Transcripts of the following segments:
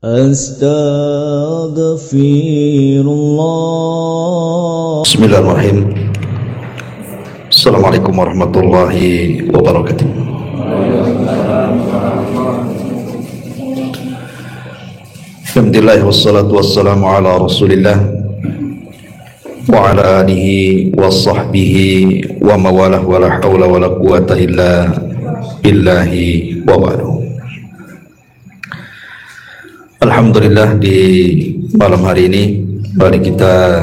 Astaghfirullah. Bismillahirrahmanirrahim. Assalamualaikum warahmatullahi wabarakatuh. Alhamdulillah wassalatu wassalamu ala Rasulillah wa ala alihi wa sahbihi wa mawalah wa la hawla wa la quwata illa billahi wa ba'du. Alhamdulillah, di malam hari ini mari kita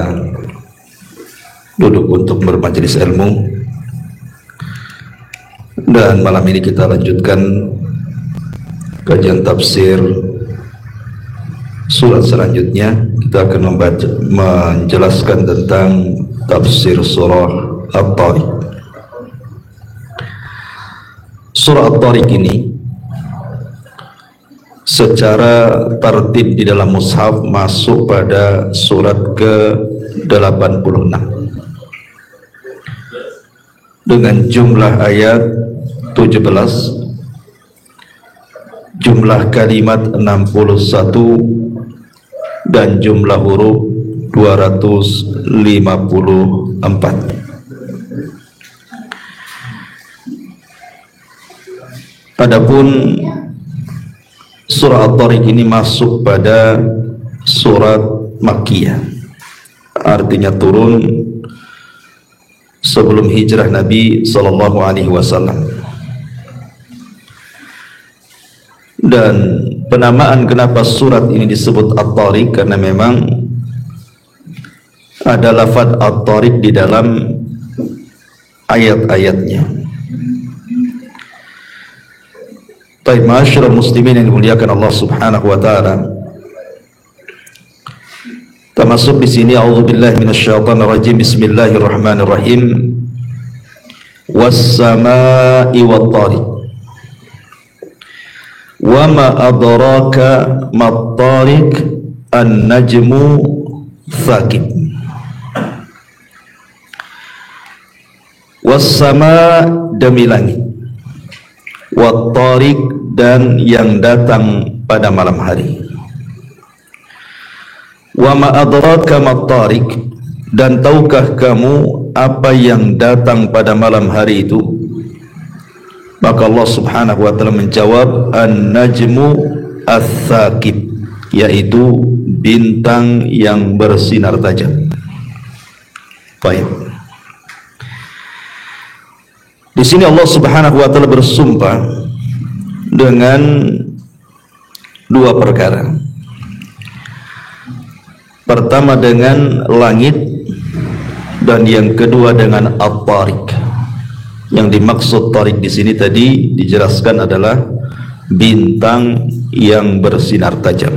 duduk untuk bermajelis ilmu, dan malam ini kita lanjutkan kajian tafsir surat selanjutnya. Kita akan menjelaskan tentang tafsir surah At-Tariq. Surah At-Tariq ini secara tertib di dalam mushaf masuk pada surat ke-86 dengan jumlah ayat 17, jumlah kalimat 61, dan jumlah huruf 254. Adapun surah At-Tariq ini masuk pada surat Makkiyah, artinya turun sebelum hijrah Nabi sallallahu alaihi wasallam. Dan penamaan kenapa surat ini disebut At-Tariq karena memang ada lafaz At-Tariq di dalam ayat-ayatnya. Baik, ma'asyiral muslimin yang dimuliakan Allah Subhanahu wa taala. Termasuk di sini a'udzubillahi minasyaitonir rajim. Bismillahirrahmanirrahim. Was-samaa'i wat-tariq. Wa ma adraka mat-tariq, an-najmu thaqib. Was-samaa' demi langit, wat-tariq dan yang datang pada malam hari. Wa ma adraka mat-tariq, dan tahukah kamu apa yang datang pada malam hari itu? Maka Allah Subhanahu wa taala menjawab, an-najmu ats-tsaqib, yaitu bintang yang bersinar tajam. Baik. Di sini Allah Subhanahu wa taala bersumpah dengan dua perkara. Pertama dengan langit, dan yang kedua dengan At-Tariq. Yang dimaksud Tariq di sini tadi dijelaskan adalah bintang yang bersinar tajam.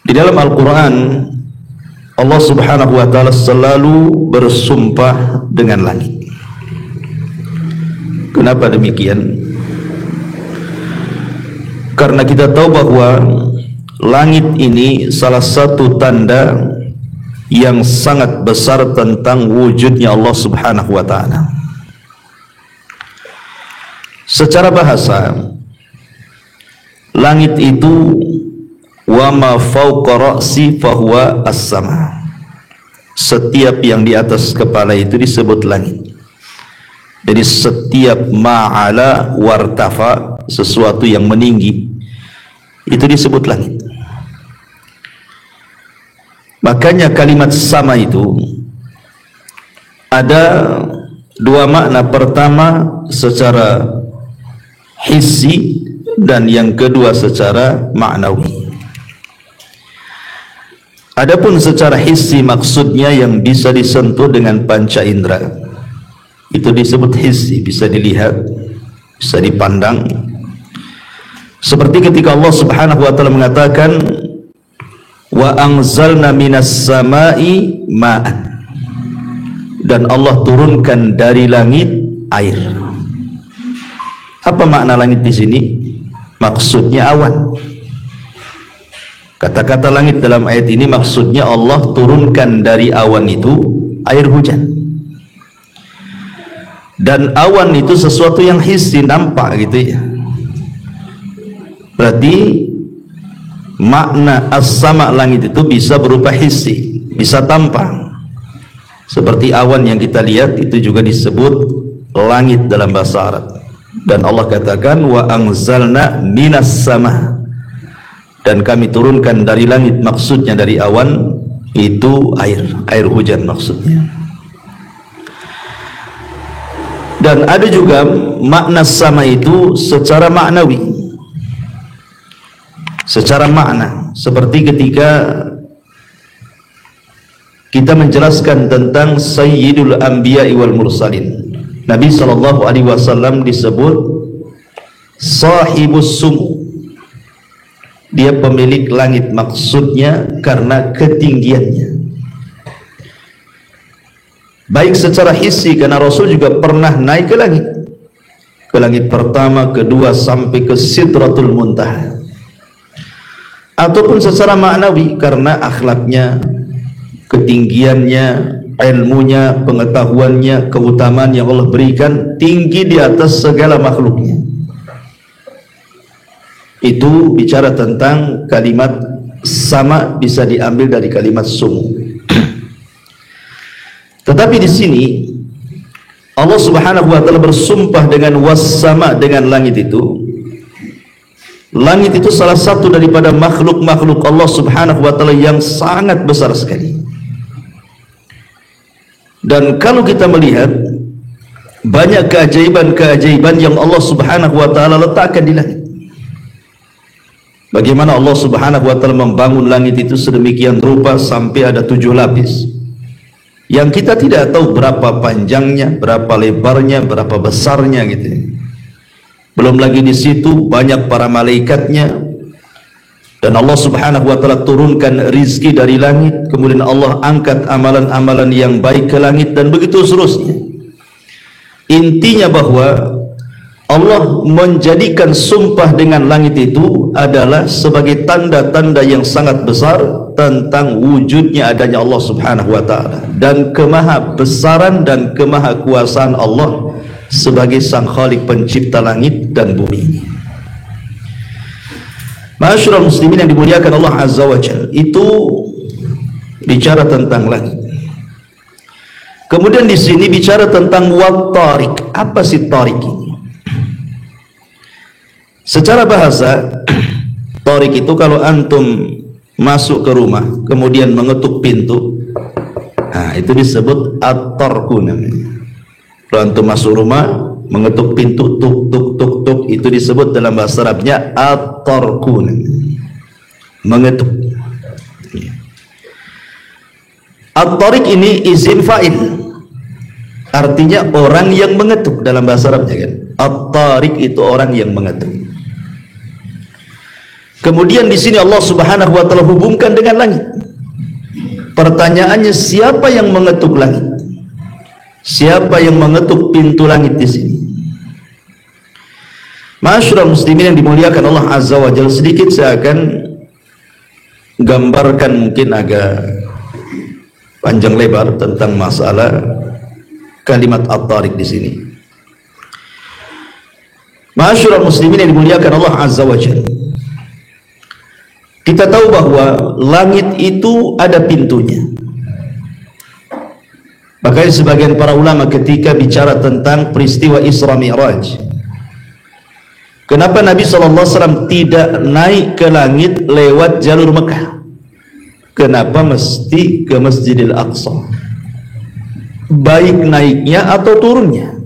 Di dalam Al-Quran Allah Subhanahu wa taala selalu bersumpah dengan langit. Kenapa demikian? Karena kita tahu bahwa langit ini salah satu tanda yang sangat besar tentang wujudnya Allah Subhanahu wa taala. Secara bahasa, langit itu wa ma fawqa ra'si fahuwa as-sama. Setiap yang di atas kepala itu disebut langit. Jadi setiap ma'ala wartafa, sesuatu yang meninggi, itu disebut langit. Makanya kalimat sama itu ada dua makna. Pertama secara hissi, dan yang kedua secara ma'nawi. Adapun secara hissi maksudnya yang bisa disentuh dengan panca indera, itu disebut hissi, bisa dilihat, bisa dipandang. Seperti ketika Allah Subhanahu wa taala mengatakan, wa anzalna minas samai ma'an, dan Allah turunkan dari langit air. Apa makna langit di sini? Maksudnya awan. Kata-kata langit dalam ayat ini maksudnya Allah turunkan dari awan itu air hujan. Dan awan itu sesuatu yang hissi, nampak gitu ya. Berarti makna as-sama langit itu bisa berupa hissi, bisa tampang. Seperti awan yang kita lihat itu juga disebut langit dalam bahasa Arab. Dan Allah katakan wa anzalna minas sama, dan kami turunkan dari langit, maksudnya dari awan itu air hujan maksudnya. Dan ada juga makna sama itu secara maknawi, secara makna, seperti ketika kita menjelaskan tentang Sayyidul Anbiya wal Mursalin. Nabi SAW disebut Sahibus Sumu, dia pemilik langit, maksudnya karena ketinggiannya. Baik secara hissi, karena Rasul juga pernah naik ke langit pertama, kedua, sampai ke Sidratul Muntaha. Ataupun secara maknawi karena akhlaknya, ketinggiannya, ilmunya, pengetahuannya, keutamaan yang Allah berikan tinggi di atas segala makhluknya. Itu bicara tentang kalimat sama, bisa diambil dari kalimat sumu. Tetapi di sini Allah Subhanahu wa taala bersumpah dengan was-sama, dengan langit itu. Langit itu salah satu daripada makhluk-makhluk Allah Subhanahu wa taala yang sangat besar sekali. Dan kalau kita melihat banyak keajaiban-keajaiban yang Allah Subhanahu wa taala letakkan di langit. Bagaimana Allah Subhanahu wa taala membangun langit itu sedemikian rupa sampai ada 7 lapis. Yang kita tidak tahu berapa panjangnya, berapa lebarnya, berapa besarnya gitu. Belum lagi di situ banyak para malaikatnya. Dan Allah Subhanahu wa taala turunkan rizki dari langit, kemudian Allah angkat amalan-amalan yang baik ke langit, dan begitu seterusnya. Intinya bahwa Allah menjadikan sumpah dengan langit itu adalah sebagai tanda-tanda yang sangat besar tentang wujudnya adanya Allah Subhanahu wa taala dan kemahabesaran dan kemahakuasaan Allah sebagai sang Khalik pencipta langit dan bumi. Ma'asyiral muslimin yang dimuliakan Allah Azza wa Jalla, itu bicara tentang langit. Kemudian di sini bicara tentang wat-tariq. Apa sih tariq ini? Secara bahasa, tariq itu kalau antum masuk ke rumah kemudian mengetuk pintu, nah itu disebut at-tarqu namanya. Kalau antum masuk rumah mengetuk pintu, tuk tuk tuk tuk, itu disebut dalam bahasa Arabnya at-tarqu, mengetuk. At-tariq ini izin fa'il, artinya orang yang mengetuk dalam bahasa Arabnya kan. At-tariq itu orang yang mengetuk. Kemudian di sini Allah Subhanahu wa taala hubungkan dengan langit. Pertanyaannya, siapa yang mengetuk langit? Siapa yang mengetuk pintu langit di sini? Ma'asyiral muslimin yang dimuliakan Allah Azza wa Jalla, sedikit saya akan gambarkan mungkin agak panjang lebar tentang masalah kalimat at-tariq di sini. Ma'asyiral muslimin yang dimuliakan Allah Azza wa Jalla, kita tahu bahwa langit itu ada pintunya. Makanya sebagian para ulama ketika bicara tentang peristiwa Isra Mi'raj, kenapa Nabi SAW tidak naik ke langit lewat jalur Mekah? Kenapa mesti ke Masjidil Aqsa? Baik naiknya atau turunnya?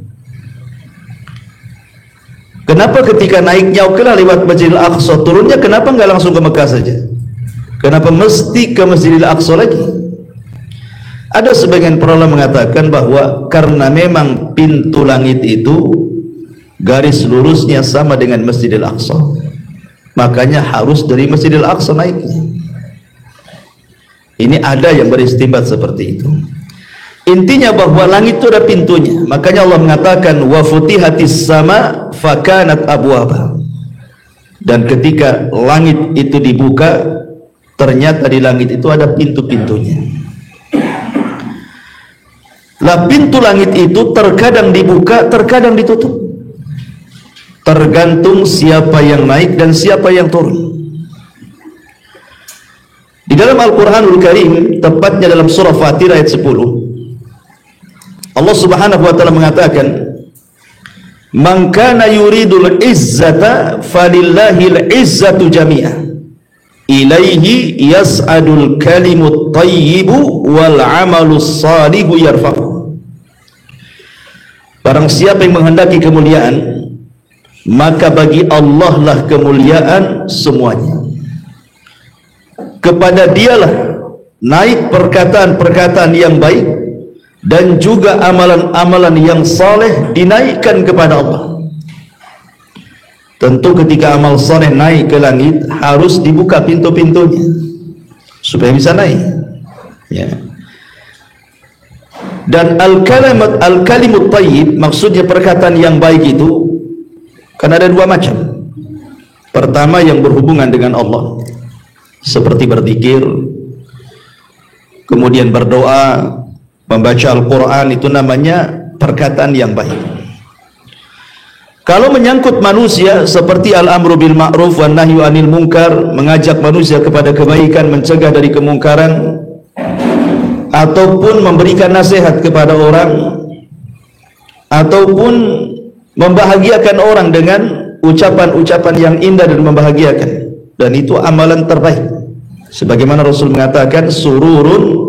Kenapa ketika naiknya okelah lewat Masjidil Aqsa, turunnya kenapa nggak langsung ke Mekah saja? Kenapa mesti ke Masjidil Aqsa lagi? Ada sebagian para ulama mengatakan bahwa karena memang pintu langit itu garis lurusnya sama dengan Masjidil Aqsa, makanya harus dari Masjidil Aqsa naiknya. Ini ada yang beristimbat seperti itu. Intinya bahwa langit itu ada pintunya. Makanya Allah mengatakan wa futihatis sama fakanat abwaba. Dan ketika langit itu dibuka, ternyata di langit itu ada pintu-pintunya. Lah pintu langit itu terkadang dibuka, terkadang ditutup. tergantung siapa yang naik dan siapa yang turun. Di dalam Al-Quranul Karim, tepatnya dalam surah Fatir ayat 10, Allah Subhanahu wa ta'ala mengatakan, "Man kana yuridul izzata falillahil izzatu jami'ah, ilaihi yas'adul kalimut tayyibu wal amalus salihu yarfa'u." Barang siapa yang menghendaki kemuliaan, maka bagi Allah lah kemuliaan semuanya. Kepada dialah naik perkataan-perkataan yang baik dan juga amalan-amalan yang saleh dinaikkan kepada Allah. Tentu ketika amal saleh naik ke langit, harus dibuka pintu-pintunya supaya bisa naik, ya. Dan al-kalimut thayyib, maksudnya perkataan yang baik itu kan ada dua macam. Pertama yang berhubungan dengan Allah, seperti berzikir, kemudian berdoa, membaca Al-Quran, itu namanya perkataan yang baik. Kalau menyangkut manusia, seperti al-amru bil ma'ruf wan nahyu anil munkar, mengajak manusia kepada kebaikan, mencegah dari kemungkaran, ataupun memberikan nasihat kepada orang, ataupun membahagiakan orang dengan ucapan-ucapan yang indah dan membahagiakan, dan itu amalan terbaik. Sebagaimana Rasul mengatakan, sururun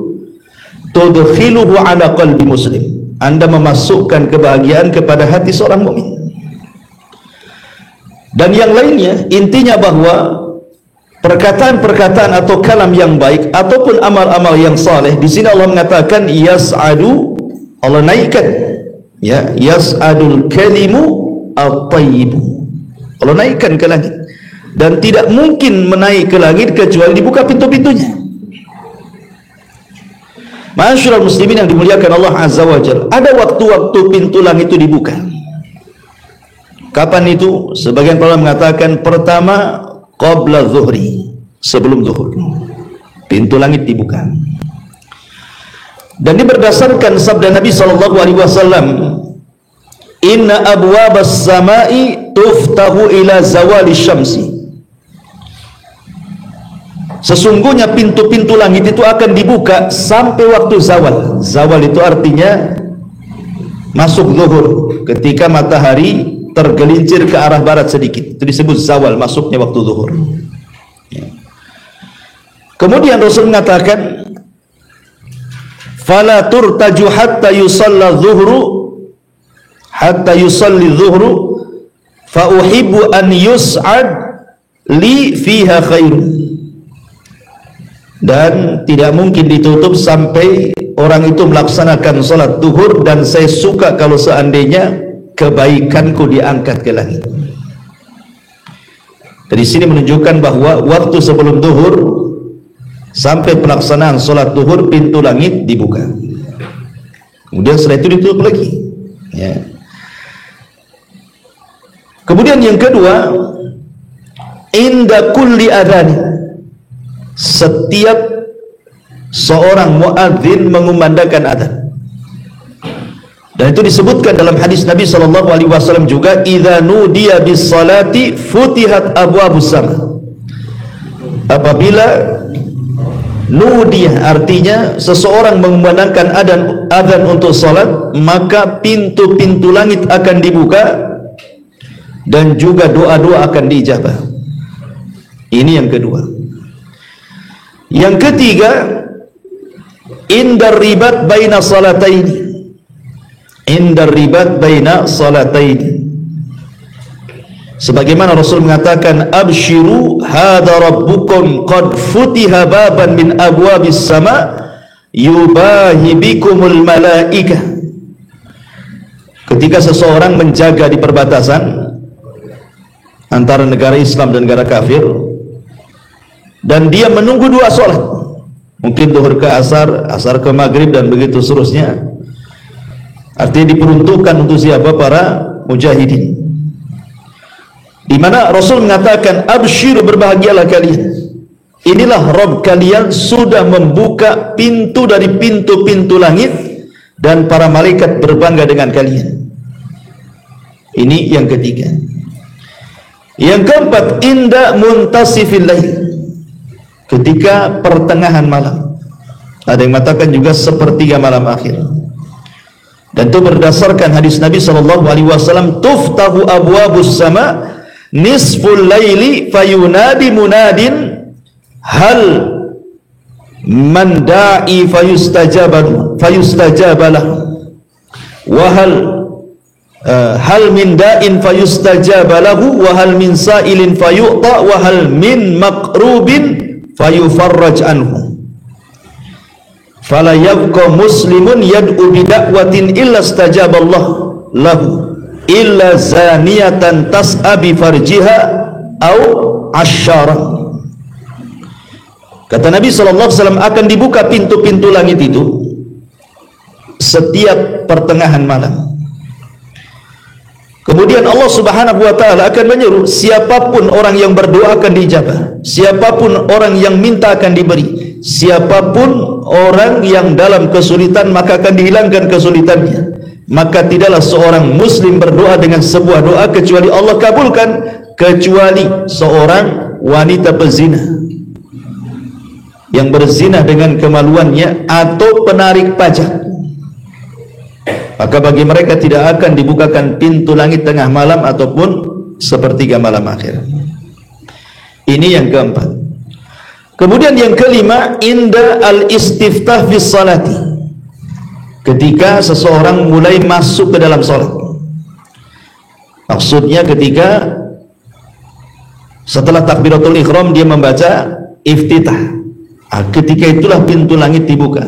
tudkhiluhu ala qalbi muslim, Anda memasukkan kebahagiaan kepada hati seorang mukmin. Dan yang lainnya, intinya bahwa perkataan-perkataan atau kalam yang baik ataupun amal-amal yang saleh, di sini Allah mengatakan yas'adu, Allah naikkan, ya, yas'adul kalimu at-tayyibu, Allah naikkan ke langit. Dan tidak mungkin menaik ke langit kecuali dibuka pintu-pintunya. Ma'asyiral muslimin yang dimuliakan Allah Azza wa Jalla, ada waktu-waktu pintu langit itu dibuka. Kapan itu? Sebagian para mengatakan pertama qabla zuhri, sebelum zuhur pintu langit dibuka. Dan ini berdasarkan sabda Nabi SAW, inna abwabas samai tuftahu ila zawali syamsi, sesungguhnya pintu-pintu langit itu akan dibuka sampai waktu zawal. Zawal itu artinya masuk zuhur, ketika matahari tergelincir ke arah barat sedikit, itu disebut zawal, masuknya waktu zuhur, ya. Kemudian Rasul mengatakan, fala turtaju hatta yusalla zuhru, hatta yusalli zuhru fa uhibbu an yus'ad li fiha khairun. Dan tidak mungkin ditutup sampai orang itu melaksanakan sholat zuhur, dan saya suka kalau seandainya kebaikanku diangkat ke langit. Dari sini menunjukkan bahwa waktu sebelum zuhur sampai pelaksanaan sholat zuhur, pintu langit dibuka. Kemudian setelah itu ditutup lagi, ya. Kemudian yang kedua, inda kulli adhan, setiap seorang muadzin mengumandangkan adzan. Dan itu disebutkan dalam hadis Nabi SAW juga, idza nudiya bis salati futihat abwabus sama. Apabila nudiya artinya seseorang mengumandangkan adzan untuk salat, maka pintu-pintu langit akan dibuka dan juga doa-doa akan diijabah. Ini yang kedua. Yang ketiga, indar ribat baina salataini, indar ribat baina salataini, sebagaimana Rasul mengatakan, abshiru hadza rabbukum qad futiha baban min abwabis sama yubahi bikumul malaikah. Ketika seseorang menjaga di perbatasan antara negara Islam dan negara kafir, dan dia menunggu dua sholat, mungkin zuhur ke asar, asar ke maghrib, dan begitu seterusnya, artinya diperuntukkan untuk siapa? Para mujahidin. Di mana Rasul mengatakan, absyiru, berbahagialah kalian, inilah Rabb kalian sudah membuka pintu dari pintu-pintu langit, dan para malaikat berbangga dengan kalian. Ini yang ketiga. Yang keempat, inda muntasifil lail, ketika pertengahan malam. Ada yang mengatakan juga sepertiga malam akhir. Dan itu berdasarkan hadis Nabi SAW, tuftahu abwabus sama nisful laili fayunadi munadin hal man da'i fayustajabalah wa hal min da'in fayustajabalahu wa hal min sa'ilin fayu'ta wa hal min maqrubin fayufarraj anhu fala yabqa muslimun yad'u bida'watin illa istajaballah lahu illa zaniyatan tas'a bi farjiha au asyara. Kata Nabi SAW, akan dibuka pintu-pintu langit itu setiap pertengahan malam. Kemudian Allah Subhanahu wa ta'ala akan menyuruh siapapun orang yang berdoa akan dijabah, siapapun orang yang minta akan diberi, siapapun orang yang dalam kesulitan maka akan dihilangkan kesulitannya. Maka tidaklah seorang muslim berdoa dengan sebuah doa kecuali Allah kabulkan, kecuali seorang wanita pezina yang berzina dengan kemaluannya atau penarik pajak. Maka bagi mereka tidak akan dibukakan pintu langit tengah malam ataupun sepertiga malam akhir. Ini yang keempat. Kemudian yang kelima, inda al-istiftah fi salati, ketika seseorang mulai masuk ke dalam salat. Maksudnya ketika setelah takbiratul ihram dia membaca iftitah. Ketika itulah pintu langit dibuka.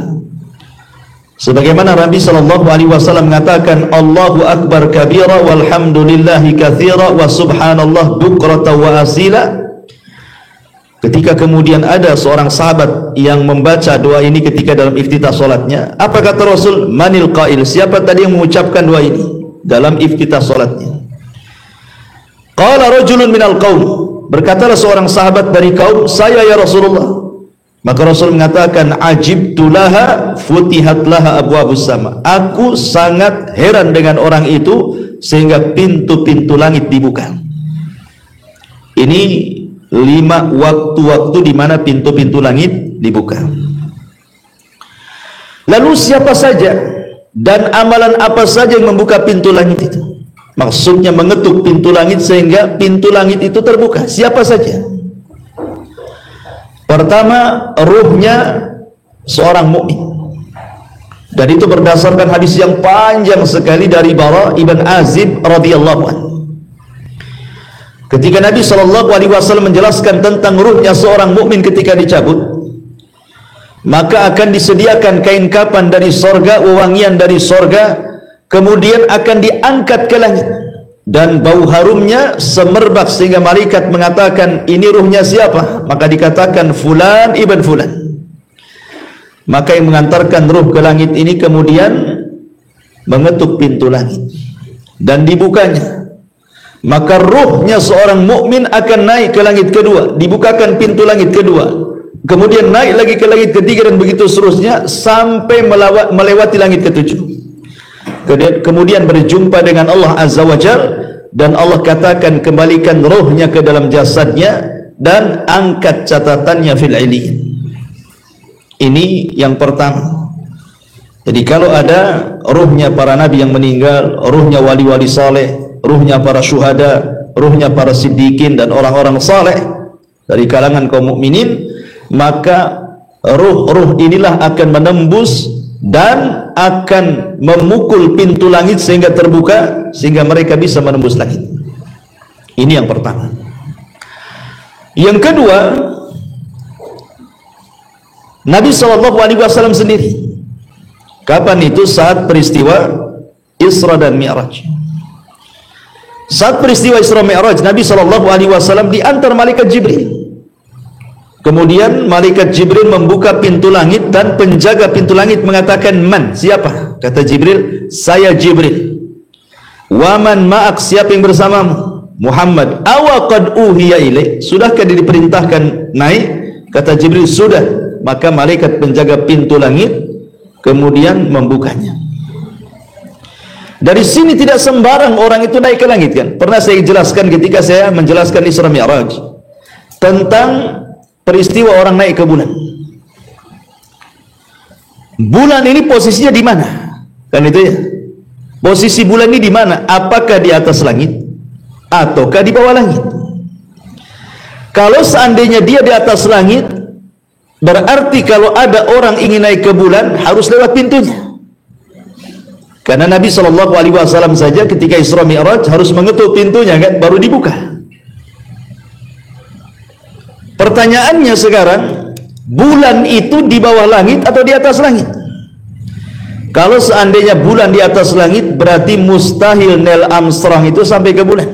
Sebagaimana Nabi SAW mengatakan, Allahu akbar kabira walhamdulillahi katsira wa subhanallah bukrata wa asila. Ketika kemudian ada seorang sahabat yang membaca doa ini ketika dalam iftitah salatnya, apa kata Rasul? Manil qail, siapa tadi yang mengucapkan doa ini dalam iftitah salatnya? Qala rajulun minal qaum, berkatalah seorang sahabat dari kaum, saya ya Rasulullah. Maka Rasul mengatakan, ajibtu laha futihat laha abwabus sama. Aku sangat heran dengan orang itu sehingga pintu-pintu langit dibuka. Ini 5 waktu-waktu di mana pintu-pintu langit dibuka. Lalu siapa saja dan amalan apa saja yang membuka pintu langit itu? Maksudnya mengetuk pintu langit sehingga pintu langit itu terbuka. Siapa saja? Pertama, ruhnya seorang mukmin. Dan itu berdasarkan hadis yang panjang sekali dari Bara ibn Azib radhiyallahu anhu. Ketika Nabi SAW menjelaskan tentang ruhnya seorang mukmin ketika dicabut, maka akan disediakan kain kapan dari sorga, wewangian dari sorga, kemudian akan diangkat ke langit, dan bau harumnya semerbak sehingga malaikat mengatakan, ini ruhnya siapa? Maka dikatakan fulan ibn fulan. Maka yang mengantarkan ruh ke langit ini kemudian mengetuk pintu langit dan dibukanya. Maka ruhnya seorang mukmin akan naik ke langit kedua, dibukakan pintu langit kedua, kemudian naik lagi ke langit ketiga, dan begitu seterusnya sampai melewati langit ketujuh. Kemudian berjumpa dengan Allah Azza wa Jalla, dan Allah katakan kembalikan rohnya ke dalam jasadnya dan angkat catatannya fil illiyin. Ini yang pertama. Jadi kalau ada ruhnya para nabi yang meninggal, ruhnya wali-wali saleh, ruhnya para syuhada, ruhnya para siddiqin dan orang-orang saleh dari kalangan kaum mukminin, maka ruh-ruh inilah akan menembus dan akan memukul pintu langit sehingga terbuka, sehingga mereka bisa menembus langit. Ini yang pertama. Yang kedua, Nabi SAW sendiri, kapan itu? Saat peristiwa Isra dan Mi'raj. Saat peristiwa Isra Mi'raj, Nabi SAW diantar malaikat Jibril. Kemudian malaikat Jibril membuka pintu langit, dan penjaga pintu langit mengatakan, man, siapa? Kata Jibril, saya Jibril. Waman ma'ak, siapa yang bersamamu? Muhammad. Awa qad uhiya ilaih, sudahkah diperintahkan naik? Kata Jibril, sudah. Maka malaikat penjaga pintu langit kemudian membukanya. Dari sini tidak sembarang orang itu naik ke langit kan. Pernah saya jelaskan ketika saya menjelaskan Isra Mi'raj tentang peristiwa orang naik ke bulan. Bulan ini posisinya di mana? Kan itu ya. Posisi bulan ini di mana? Apakah di atas langit ataukah di bawah langit? Kalau seandainya dia di atas langit, berarti kalau ada orang ingin naik ke bulan harus lewat pintunya. Karena Nabi SAW saja ketika Isra Mi'raj harus mengetuk pintunya kan, baru dibuka. Pertanyaannya sekarang, bulan itu di bawah langit atau di atas langit? Kalau seandainya bulan di atas langit, berarti mustahil Neil Armstrong itu sampai ke bulan.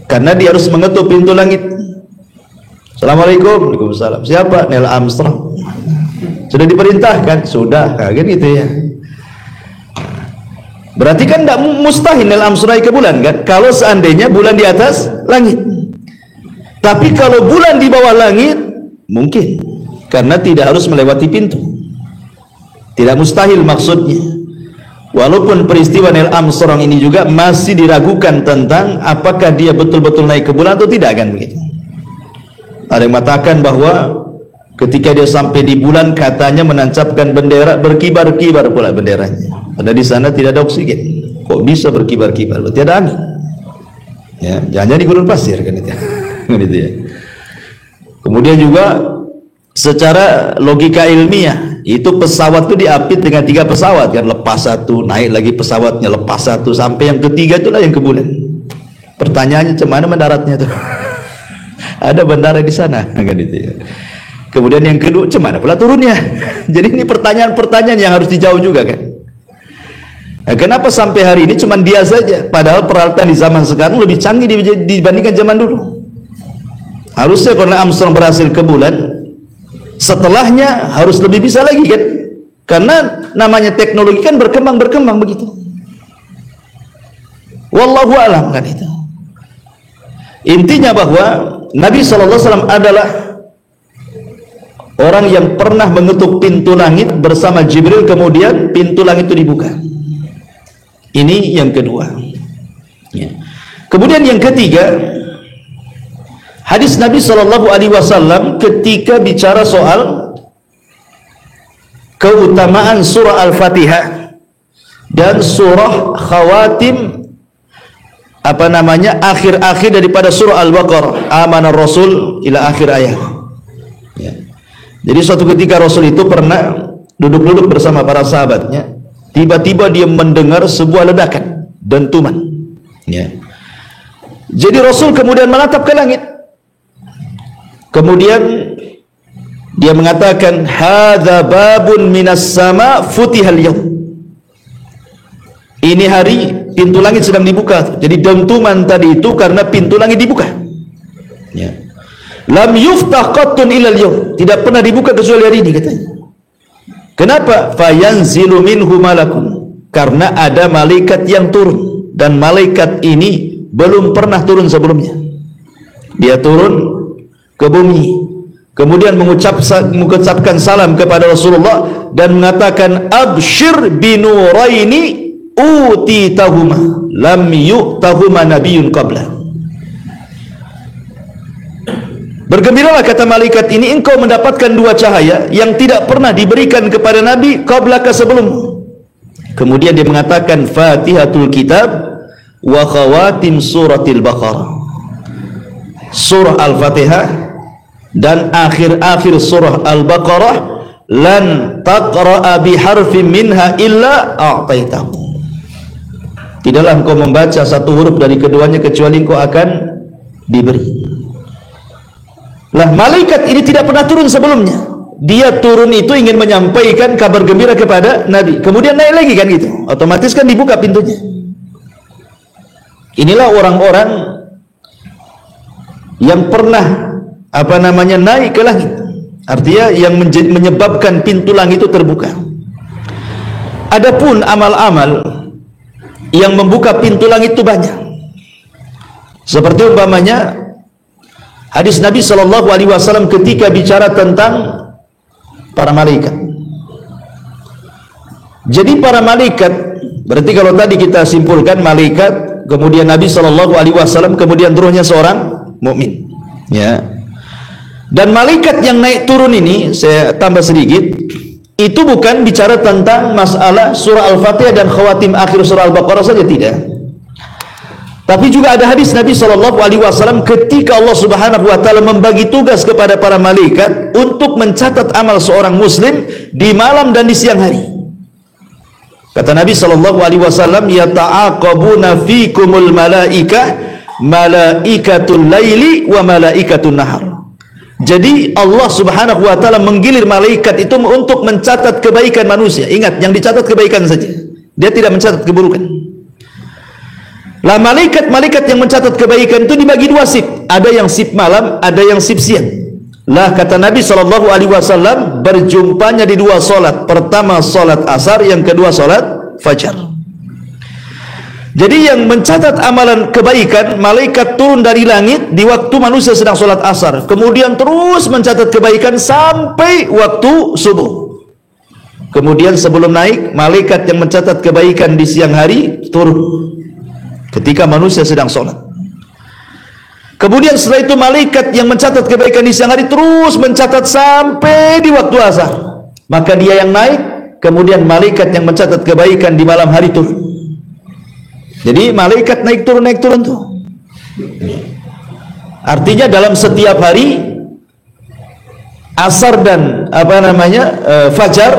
Karena dia harus mengetuk pintu langit. Assalamualaikum. Waalaikumsalam. Siapa? Neil Armstrong. Sudah diperintahkan? Sudah. Kayak gitu ya. Berarti kan tidak mustahil Neil Armstrong ke bulan kan? Kalau seandainya bulan di atas langit. Tapi kalau bulan di bawah langit, mungkin. Karena tidak harus melewati pintu. Tidak mustahil maksudnya. Walaupun peristiwa Neil Armstrong ini juga masih diragukan tentang apakah dia betul-betul naik ke bulan atau tidak kan begitu. Ada yang mengatakan bahwa ketika dia sampai di bulan katanya menancapkan bendera, berkibar-kibar pula benderanya. Karena di sana tidak ada oksigen. Kok bisa berkibar-kibar? Berarti ada angin. Ya, jangan-jangan di gurun pasir kan itu. Gitu ya. Kemudian juga secara logika ilmiah, itu pesawat itu diapit dengan 3 pesawat kan, lepas satu, naik lagi pesawatnya, lepas satu, sampai yang ketiga itulah yang ke bulan. Pertanyaannya cemana mendaratnya tuh? Ada bandara di sana kan itu ya. Kemudian yang kedua, cemana pula turunnya? Jadi ini pertanyaan-pertanyaan yang harus dijawab juga kan. Nah, kenapa sampai hari ini cuma dia saja, padahal peralatan di zaman sekarang lebih canggih dibandingkan zaman dulu. Harusnya kalau Armstrong berhasil ke bulan, setelahnya harus lebih bisa lagi kan, karena namanya teknologi kan berkembang begitu. Wallahu alam kan itu. Intinya bahwa Nabi SAW adalah orang yang pernah mengetuk pintu langit bersama Jibril, kemudian pintu langit itu dibuka. Ini yang kedua ya. Kemudian yang ketiga, hadis Nabi SAW ketika bicara soal keutamaan surah Al-Fatihah dan surah khawatim akhir-akhir daripada surah Al-Baqarah, amanar Rasul ila akhir ayat ya. Jadi suatu ketika Rasul itu pernah duduk-duduk bersama para sahabatnya, tiba-tiba dia mendengar sebuah ledakan, dentuman ya. Jadi Rasul kemudian menatap ke langit. Kemudian dia mengatakan, hadza babun minas sama futihal yaum. Ini hari pintu langit sedang dibuka. Jadi dentuman tadi itu karena pintu langit dibuka ya. Lam yuftah qattun ilal yaum, tidak pernah dibuka kecuali hari ini katanya. Kenapa? Fayanzilu minhu malakun, karena ada malaikat yang turun, dan malaikat ini belum pernah turun sebelumnya. Dia turun ke bumi, kemudian mengucapkan salam kepada Rasulullah dan mengatakan, abshir binuraini utitahuma lam yu'tahuma nabiyyun qabla. Bergembiralah, kata malaikat ini, engkau mendapatkan 2 cahaya yang tidak pernah diberikan kepada nabi qablaka sebelum. Kemudian dia mengatakan, Fatihatul Kitab wa khawatim suratil Baqarah. Surah Al-Fatihah dan akhir-akhir surah Al-Baqarah, lan taqra'a biharfin minha illa a'taitahu. Tidaklah engkau membaca satu huruf dari keduanya kecuali engkau akan diberi. Lah, malaikat ini tidak pernah turun sebelumnya. Dia turun itu ingin menyampaikan kabar gembira kepada Nabi, kemudian naik lagi kan gitu, otomatis kan dibuka pintunya. Inilah orang-orang yang pernah naik ke langit, artinya yang menyebabkan pintu langit itu terbuka. Adapun amal-amal yang membuka pintu langit itu banyak. Seperti umpamanya hadis Nabi SAW ketika bicara tentang para malaikat. Jadi para malaikat Berarti kalau tadi kita simpulkan malaikat, kemudian Nabi SAW, kemudian turunnya seorang mukmin. Ya. Dan malaikat yang naik turun ini, saya tambah sedikit, itu bukan bicara tentang masalah surah Al-Fatihah dan khawatim akhir surah Al-Baqarah saja, tidak. Tapi juga ada hadis Nabi SAW ketika Allah Subhanahu Wa Taala membagi tugas kepada para malaikat untuk mencatat amal seorang Muslim di malam dan di siang hari. Kata Nabi SAW, yata'aqabuna fikumul malaikatul laili wa malaikatul nahar. Jadi Allah Subhanahu Wa Taala menggilir malaikat itu untuk mencatat kebaikan manusia. Ingat, yang dicatat kebaikan saja. Dia tidak mencatat keburukan. Lah malaikat-malaikat yang mencatat kebaikan itu dibagi dua sip. Ada yang sip malam, ada yang sip siang. Lah kata Nabi SAW, berjumpanya di dua solat. Pertama solat asar, yang kedua solat fajar. Jadi yang mencatat amalan kebaikan, malaikat turun dari langit di waktu manusia sedang solat asar. Kemudian terus mencatat kebaikan sampai waktu subuh. Kemudian sebelum naik, malaikat yang mencatat kebaikan di siang hari turun ketika manusia sedang sholat. Kemudian setelah itu malaikat yang mencatat kebaikan di siang hari terus mencatat sampai di waktu asar. Maka dia yang naik, kemudian malaikat yang mencatat kebaikan di malam hari turun. Jadi malaikat naik turun tuh. Artinya dalam setiap hari asar dan fajar,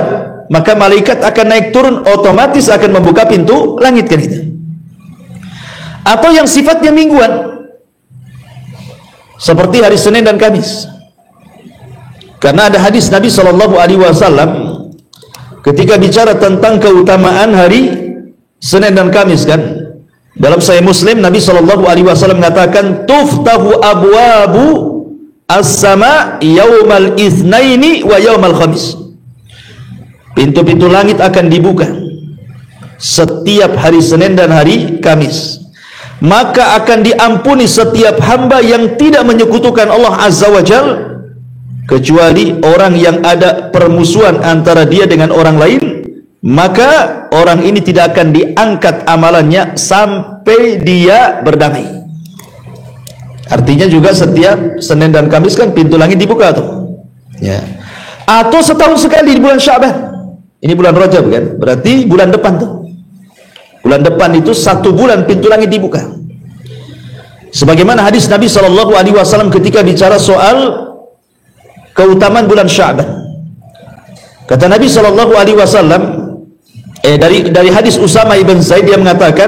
maka malaikat akan naik turun, otomatis akan membuka pintu langit kan itu. Atau yang sifatnya mingguan, seperti hari Senin dan Kamis. Karena ada hadis Nabi SAW ketika bicara tentang keutamaan hari Senin dan Kamis kan. Dalam Sahih Muslim Nabi SAW mengatakan, tuftahu abwabu as-sama yaumal itsnaini wa yaumal khamis. Pintu-pintu langit akan dibuka setiap hari Senin dan hari Kamis. Maka akan diampuni setiap hamba yang tidak menyekutukan Allah Azza wa Jal, kecuali orang yang ada permusuhan antara dia dengan orang lain, maka orang ini tidak akan diangkat amalannya sampai dia berdamai. Artinya juga setiap Senin dan Kamis kan pintu langit dibuka tuh. Ya. Atau setahun sekali di bulan Sya'ban. Ini bulan Rajab kan? Berarti bulan depan tuh. Bulan depan itu 1 bulan pintu langit dibuka. Sebagaimana hadis Nabi SAW ketika bicara soal keutamaan bulan Sya'ban. Kata Nabi SAW, dari hadis Usama ibn Zaid, dia mengatakan,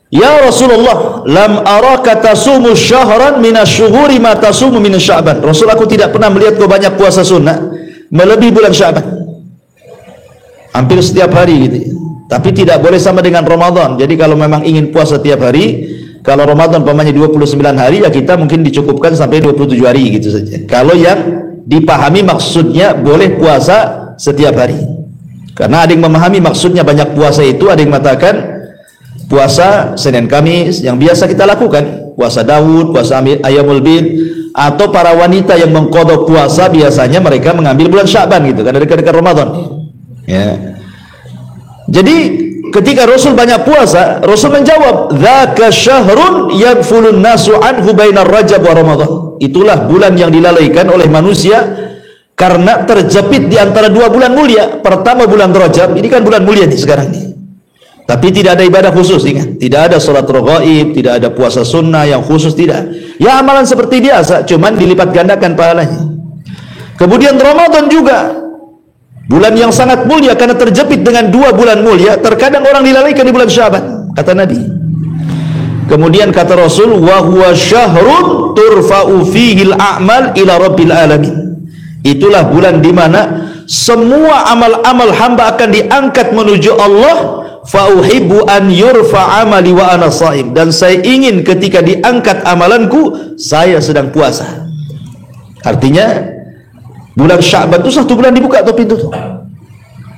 ya Rasulullah, lam araka tasumu syahran minasyuhuri ma tasumu min Sya'ban. Rasul, aku tidak pernah melihat kau banyak puasa sunnah melebihi bulan Sya'ban. Hampir setiap hari gitu. Tapi tidak boleh sama dengan Ramadan. Jadi kalau memang ingin puasa setiap hari, kalau Ramadan pamannya 29 hari, ya kita mungkin dicukupkan sampai 27 hari gitu saja. Kalau yang dipahami maksudnya boleh puasa setiap hari. Karena ada yang memahami maksudnya banyak puasa itu, ada yang mengatakan puasa Senin Kamis yang biasa kita lakukan, puasa Daud, puasa Ayyamul Bid, atau para wanita yang mengqadha puasa biasanya mereka mengambil bulan Sya'ban gitu, karena dekat-dekat Ramadan. Ya. Jadi ketika Rasul banyak puasa, Rasul menjawab, dzaka syahrun yaghfulun nasu anhu bainar Rajab wa Ramadan. Itulah bulan yang dilalaikan oleh manusia karena terjepit di antara 2 bulan mulia. Pertama bulan Rajab, ini kan bulan mulia nih sekarang nih. Tapi tidak ada ibadah khusus, ingat. Tidak ada salat raghaib, tidak ada puasa sunnah yang khusus, tidak. Ya amalan seperti biasa, cuman dilipat gandakan pahalanya. Kemudian Ramadan juga bulan yang sangat mulia karena terjepit dengan 2 bulan mulia. Terkadang orang dilalaikan di bulan Sya'ban, kata Nabi. Kemudian kata Rasul, wa huwa syahrun turfa'u fihil a'mal ila rabbil alamin. Itulah bulan di mana semua amal-amal hamba akan diangkat menuju Allah. Fa uhibbu an yurfa amali wa ana shaim. Dan saya ingin ketika diangkat amalanku, saya sedang puasa. Artinya bulan Sya'ban itu 1 bulan dibuka tuh pintu tuh.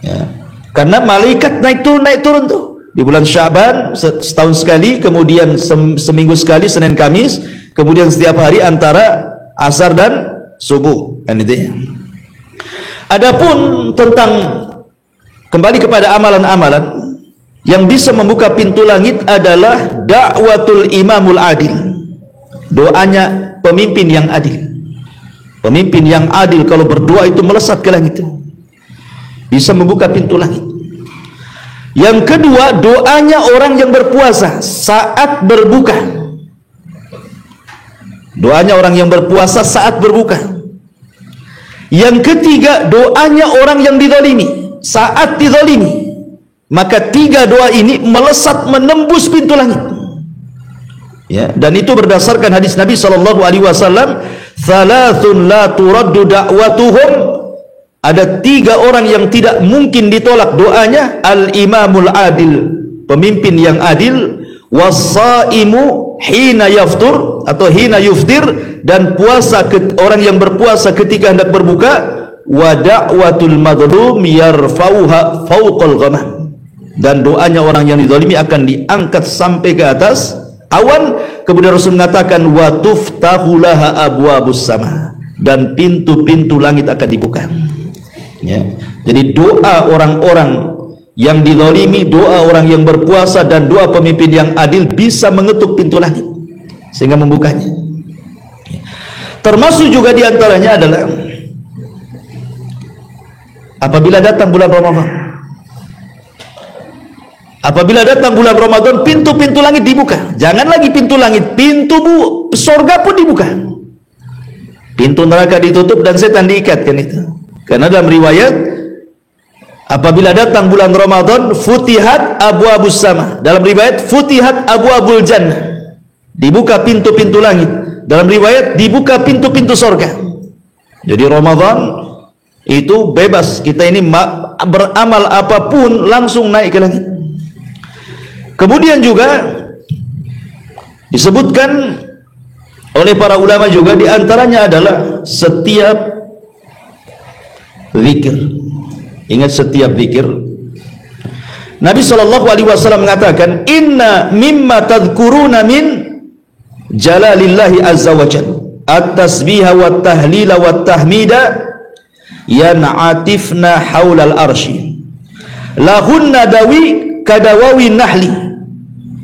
Ya. Karena malaikat naik turun tuh. Di bulan Sya'ban setahun sekali, kemudian seminggu sekali Senin Kamis, kemudian setiap hari antara asar dan subuh. Kan itu ya. Adapun tentang kembali kepada amalan-amalan, yang bisa membuka pintu langit adalah da'watul imamul adil, doanya pemimpin yang adil. Pemimpin yang adil kalau berdoa itu melesat ke langit, bisa membuka pintu langit. Yang kedua, doanya orang yang berpuasa saat berbuka. Doanya orang yang berpuasa saat berbuka. Yang ketiga, doanya orang yang dizalimi saat dizalimi. Maka tiga doa ini melesat menembus pintu langit. Ya, dan itu berdasarkan hadis Nabi SAW, "Thalathun la turaddu da'watuhum." Ada tiga orang yang tidak mungkin ditolak doanya: al-imamul adil, pemimpin yang adil, was-saimu hina yaftur atau hina yuftir, dan puasa orang yang berpuasa ketika hendak berbuka, wa da'watul madlum yarfauha fawqal ghamam, dan doanya orang yang dizalimi akan diangkat sampai ke atas awan. Kemudian Rasul mengatakan, wa tuftahu laha abwabus sama, dan pintu-pintu langit akan dibuka. Ya. Jadi doa orang-orang yang dizalimi, doa orang yang berpuasa, dan doa pemimpin yang adil bisa mengetuk pintu langit sehingga membukanya. Termasuk juga diantaranya adalah apabila datang bulan Ramadan. Apabila datang bulan Ramadan, pintu-pintu langit dibuka. Jangan lagi pintu langit, pintu surga pun dibuka. Pintu neraka ditutup dan setan diikatkan itu. Karena dalam riwayat, apabila datang bulan Ramadan, futihat abwabus sama. Dalam riwayat, futihat abwabul jannah. Dibuka pintu-pintu langit. Dalam riwayat, dibuka pintu-pintu surga. Jadi Ramadan itu bebas. Kita ini beramal apapun langsung naik ke langit. Kemudian juga disebutkan oleh para ulama juga, diantaranya adalah setiap zikir. Ingat, setiap zikir. Nabi SAW mengatakan, inna mimma tadhkuruna min jalalillahi azza wa jalla at-tasbiha wa tahlila wa tahmida yan'atifna hawlal arshi lahunna dawi kadawawi nahli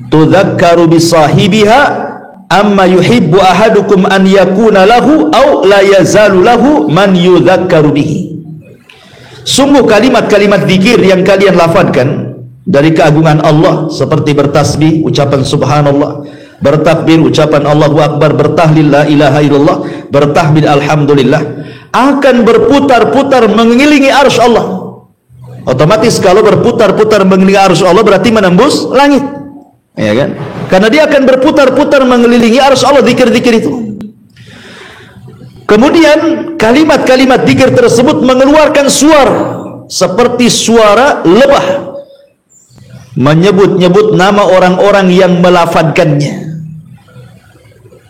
tudhakkaru bisahibiha amma yuhibbu ahadukum an yakuna lahu aw la yazalu lahu man yudhakkaru bihi. Sungguh kalimat-kalimat zikir yang kalian lafadkan dari keagungan Allah, seperti bertasbih, ucapan subhanallah, bertakbir, ucapan Allahu akbar, bertahlil la ilaha illallah, bertahmid alhamdulillah, akan berputar-putar mengelilingi arsy Allah. Otomatis kalau berputar-putar mengelilingi arsy Allah berarti menembus langit, ya kan? Karena dia akan berputar-putar mengelilingi arsy Allah, zikir-zikir itu. Kemudian kalimat-kalimat zikir tersebut mengeluarkan suara seperti suara lebah, menyebut-nyebut nama orang-orang yang melafadkannya.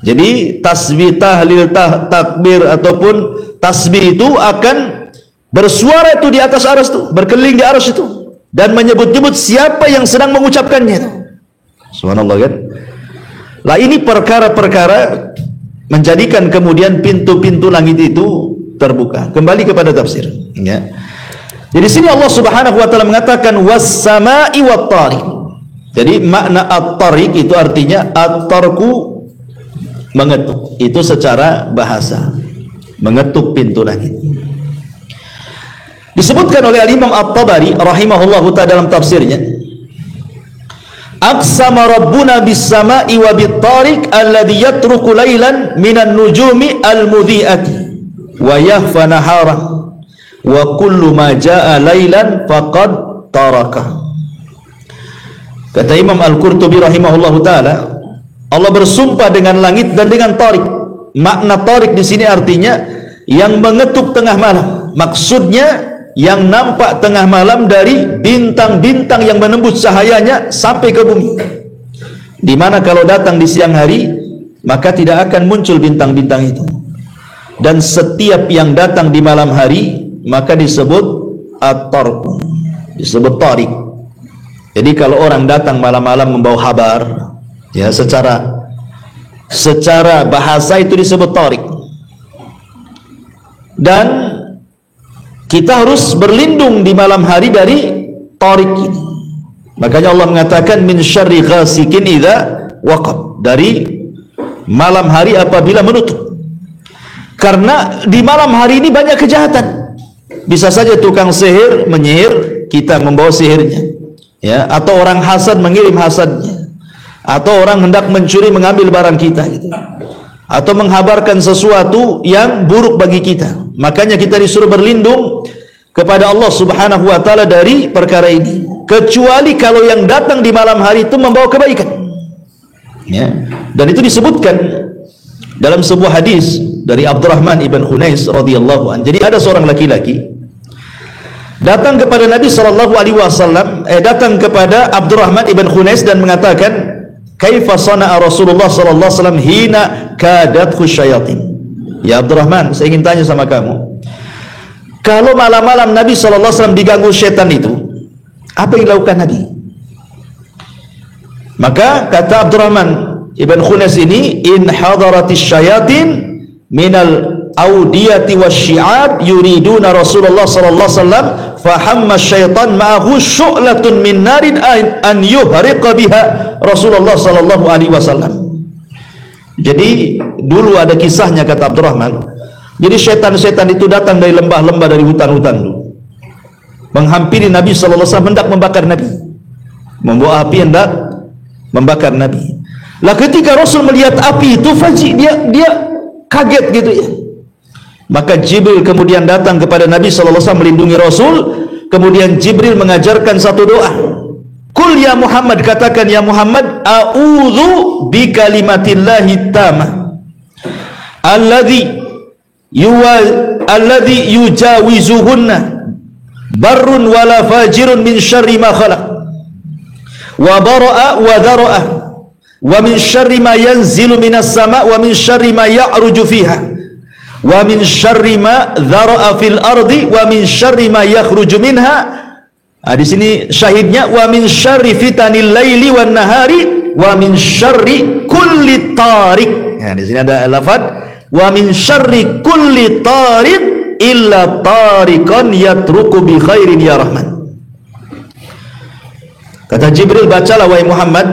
Jadi tasbih, tahlil, takbir ataupun tasbih itu akan bersuara itu di atas arsy itu, berkeliling di arsy itu, dan menyebut-nyebut siapa yang sedang mengucapkannya itu. Subhanallah kan? Lah ini perkara-perkara menjadikan kemudian pintu-pintu langit itu terbuka. Kembali kepada tafsir, ya. Jadi sini Allah Subhanahu wa taala mengatakan was-sama'i wat-tariq. Jadi makna at-tariq itu artinya at-tarku, mengetuk. Itu secara bahasa, mengetuk pintu langit. Disebutkan oleh Imam At-Tabari rahimahullahu ta'ala dalam tafsirnya, aqsama rabbuna bis-sama'i wa bit-tariq alladhi yatruku laylan minan nujumi al-mudhi'ati wa yahfa naharan wa kullu ma jaa laylan faqad taraka. Kata Imam Al-Qurtubi rahimahullahu ta'ala, Allah bersumpah dengan langit dan dengan tariq. Makna tariq di sini artinya yang mengetuk tengah malam. Maksudnya yang nampak tengah malam dari bintang-bintang yang menembus cahayanya sampai ke bumi. Dimana kalau datang di siang hari maka tidak akan muncul bintang-bintang itu. Dan setiap yang datang di malam hari maka disebut at-tarq, disebut tariq. Jadi kalau orang datang malam-malam membawa kabar, ya, secara bahasa itu disebut tariq. Dan kita harus berlindung di malam hari dari tariq ini. Makanya Allah mengatakan min syarri ghasikin idza waqab, dari malam hari apabila menutup. Karena di malam hari ini banyak kejahatan. Bisa saja tukang sihir menyihir, kita membawa sihirnya, ya, atau orang hasad mengirim hasadnya, atau orang hendak mencuri mengambil barang kita gitu, atau menghabarkan sesuatu yang buruk bagi kita. Makanya kita disuruh berlindung kepada Allah Subhanahu wa taala dari perkara ini, kecuali kalau yang datang di malam hari itu membawa kebaikan, ya. Dan itu disebutkan dalam sebuah hadis dari Abdurrahman ibn Khunais radhiyallahu anhu. Jadi ada seorang laki-laki datang kepada Nabi sallallahu alaihi wasallam, datang kepada Abdurrahman ibn Khunais dan mengatakan, "Kaifa sana'a Rasulullah sallallahu alaihi wasallam hina kadathu syayatin?" Ya Abdurrahman, saya ingin tanya sama kamu. Kalau malam-malam Nabi sallallahu alaihi wasallam diganggu setan itu, apa yang dilakukan Nabi? Maka kata Abdurrahman ibn Khunais ini, "In hadaratis syayatin minal audiyati wasyi'ab yuriduna Rasulullah sallallahu alaihi wasallam fahamma syaitan ma'ahu syu'latun min narin an yuhriqa biha Rasulullah sallallahu alaihi wasallam." Jadi dulu ada kisahnya, kata Abdurrahman. Jadi setan-setan itu datang dari lembah-lembah, dari hutan-hutan dulu, menghampiri Nabi sallallahu alaihi wasallam, hendak membakar Nabi, membawa api hendak membakar Nabi. Lah ketika Rasul melihat api itu, dia kaget gitu ya. Maka Jibril kemudian datang kepada Nabi sallallahu alaihi wasallam melindungi Rasul. Kemudian Jibril mengajarkan satu doa. Qul ya Muhammad, katakan ya Muhammad, a'udzu bi kalimatillahi tamah alladzi yujawizuhunna barrun wala fajirun min syarri ma khalaq wa bara'a wa dhara'a wa min syarri ma yanzilu minas sama' wa min syarri ma ya'ruju fiha wa min syarri ma dhara'a fil ardi wa min syarri ma yakhruju minha. Di sini syahidnya, wa min syarri fitanil laili wan nahari wa min syarri kulli tariq. Di sini ada lafaz wa min syarri kulli tariq illa tariqan yatruku bi khairin ya Rahman. Kata Jibril, bacalah wahai Muhammad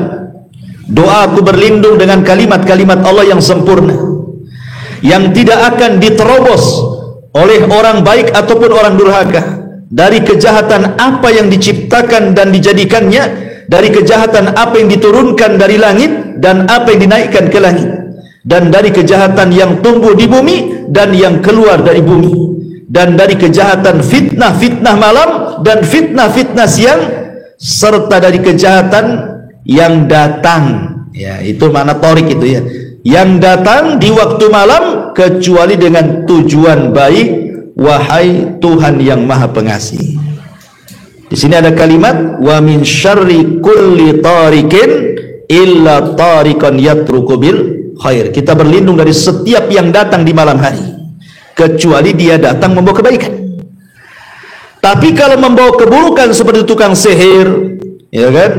doa aku berlindung dengan kalimat-kalimat Allah yang sempurna, yang tidak akan diterobos oleh orang baik ataupun orang durhaka, dari kejahatan apa yang diciptakan dan dijadikannya, dari kejahatan apa yang diturunkan dari langit dan apa yang dinaikkan ke langit, dan dari kejahatan yang tumbuh di bumi dan yang keluar dari bumi, dan dari kejahatan fitnah-fitnah malam dan fitnah-fitnah siang, serta dari kejahatan yang datang, ya itu makna torik itu ya, yang datang di waktu malam kecuali dengan tujuan baik, wahai Tuhan yang Maha Pengasih. Di sini ada kalimat wa min syarri kulli tariqin illa tariqan yatruku bil khair. Kita berlindung dari setiap yang datang di malam hari, kecuali dia datang membawa kebaikan. Tapi kalau membawa keburukan seperti tukang sihir, ya kan,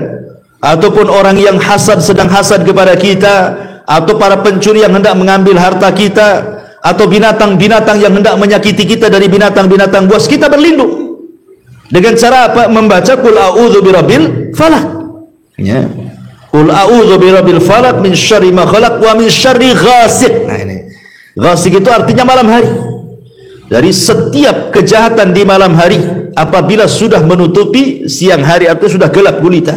ataupun orang yang hasad, sedang hasad kepada kita, atau para pencuri yang hendak mengambil harta kita, atau binatang-binatang yang hendak menyakiti kita dari binatang-binatang buas, kita berlindung dengan cara apa? Membaca qul a'udzu birabbil falaq, ya, qul a'udzu birabbil falaq min syarri ma khalaq wa min syarri ghasiq. Nah ini ghasiq itu artinya malam hari, dari setiap kejahatan di malam hari apabila sudah menutupi siang hari atau sudah gelap gulita,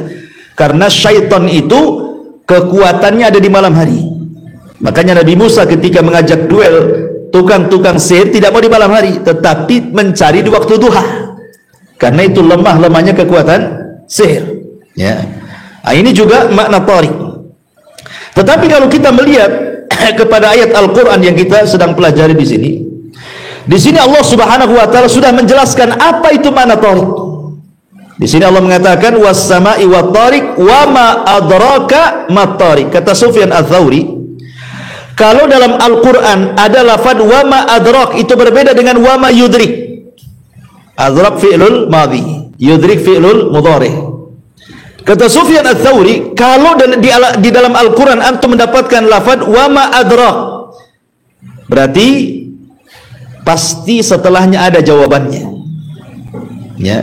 karena syaitan itu kekuatannya ada di malam hari. Makanya Nabi Musa ketika mengajak duel tukang-tukang sihir tidak mau di malam hari, tetapi mencari di waktu duha, karena itu lemah-lemahnya kekuatan sihir, ya. Nah, ini juga makna tarik. Tetapi kalau kita melihat kepada ayat Al-Quran yang kita sedang pelajari di sini Allah Subhanahu wa taala sudah menjelaskan apa itu makna tarik. Di sini Allah mengatakan was-sama'i wat-tariq wa ma adraka mat-tariq. Kata Sufyan Ats-Tsauri, kalau dalam Al-Quran ada lafaz wa ma adrak, itu berbeda dengan wa ma yudrik. Adrak fi'lul madhi, yudrik fi'lul mudhari. Kata Sufyan Ats-Tsauri, kalau di dalam Al-Quran antum mendapatkan lafaz wa ma adrak, berarti pasti setelahnya ada jawabannya, ya.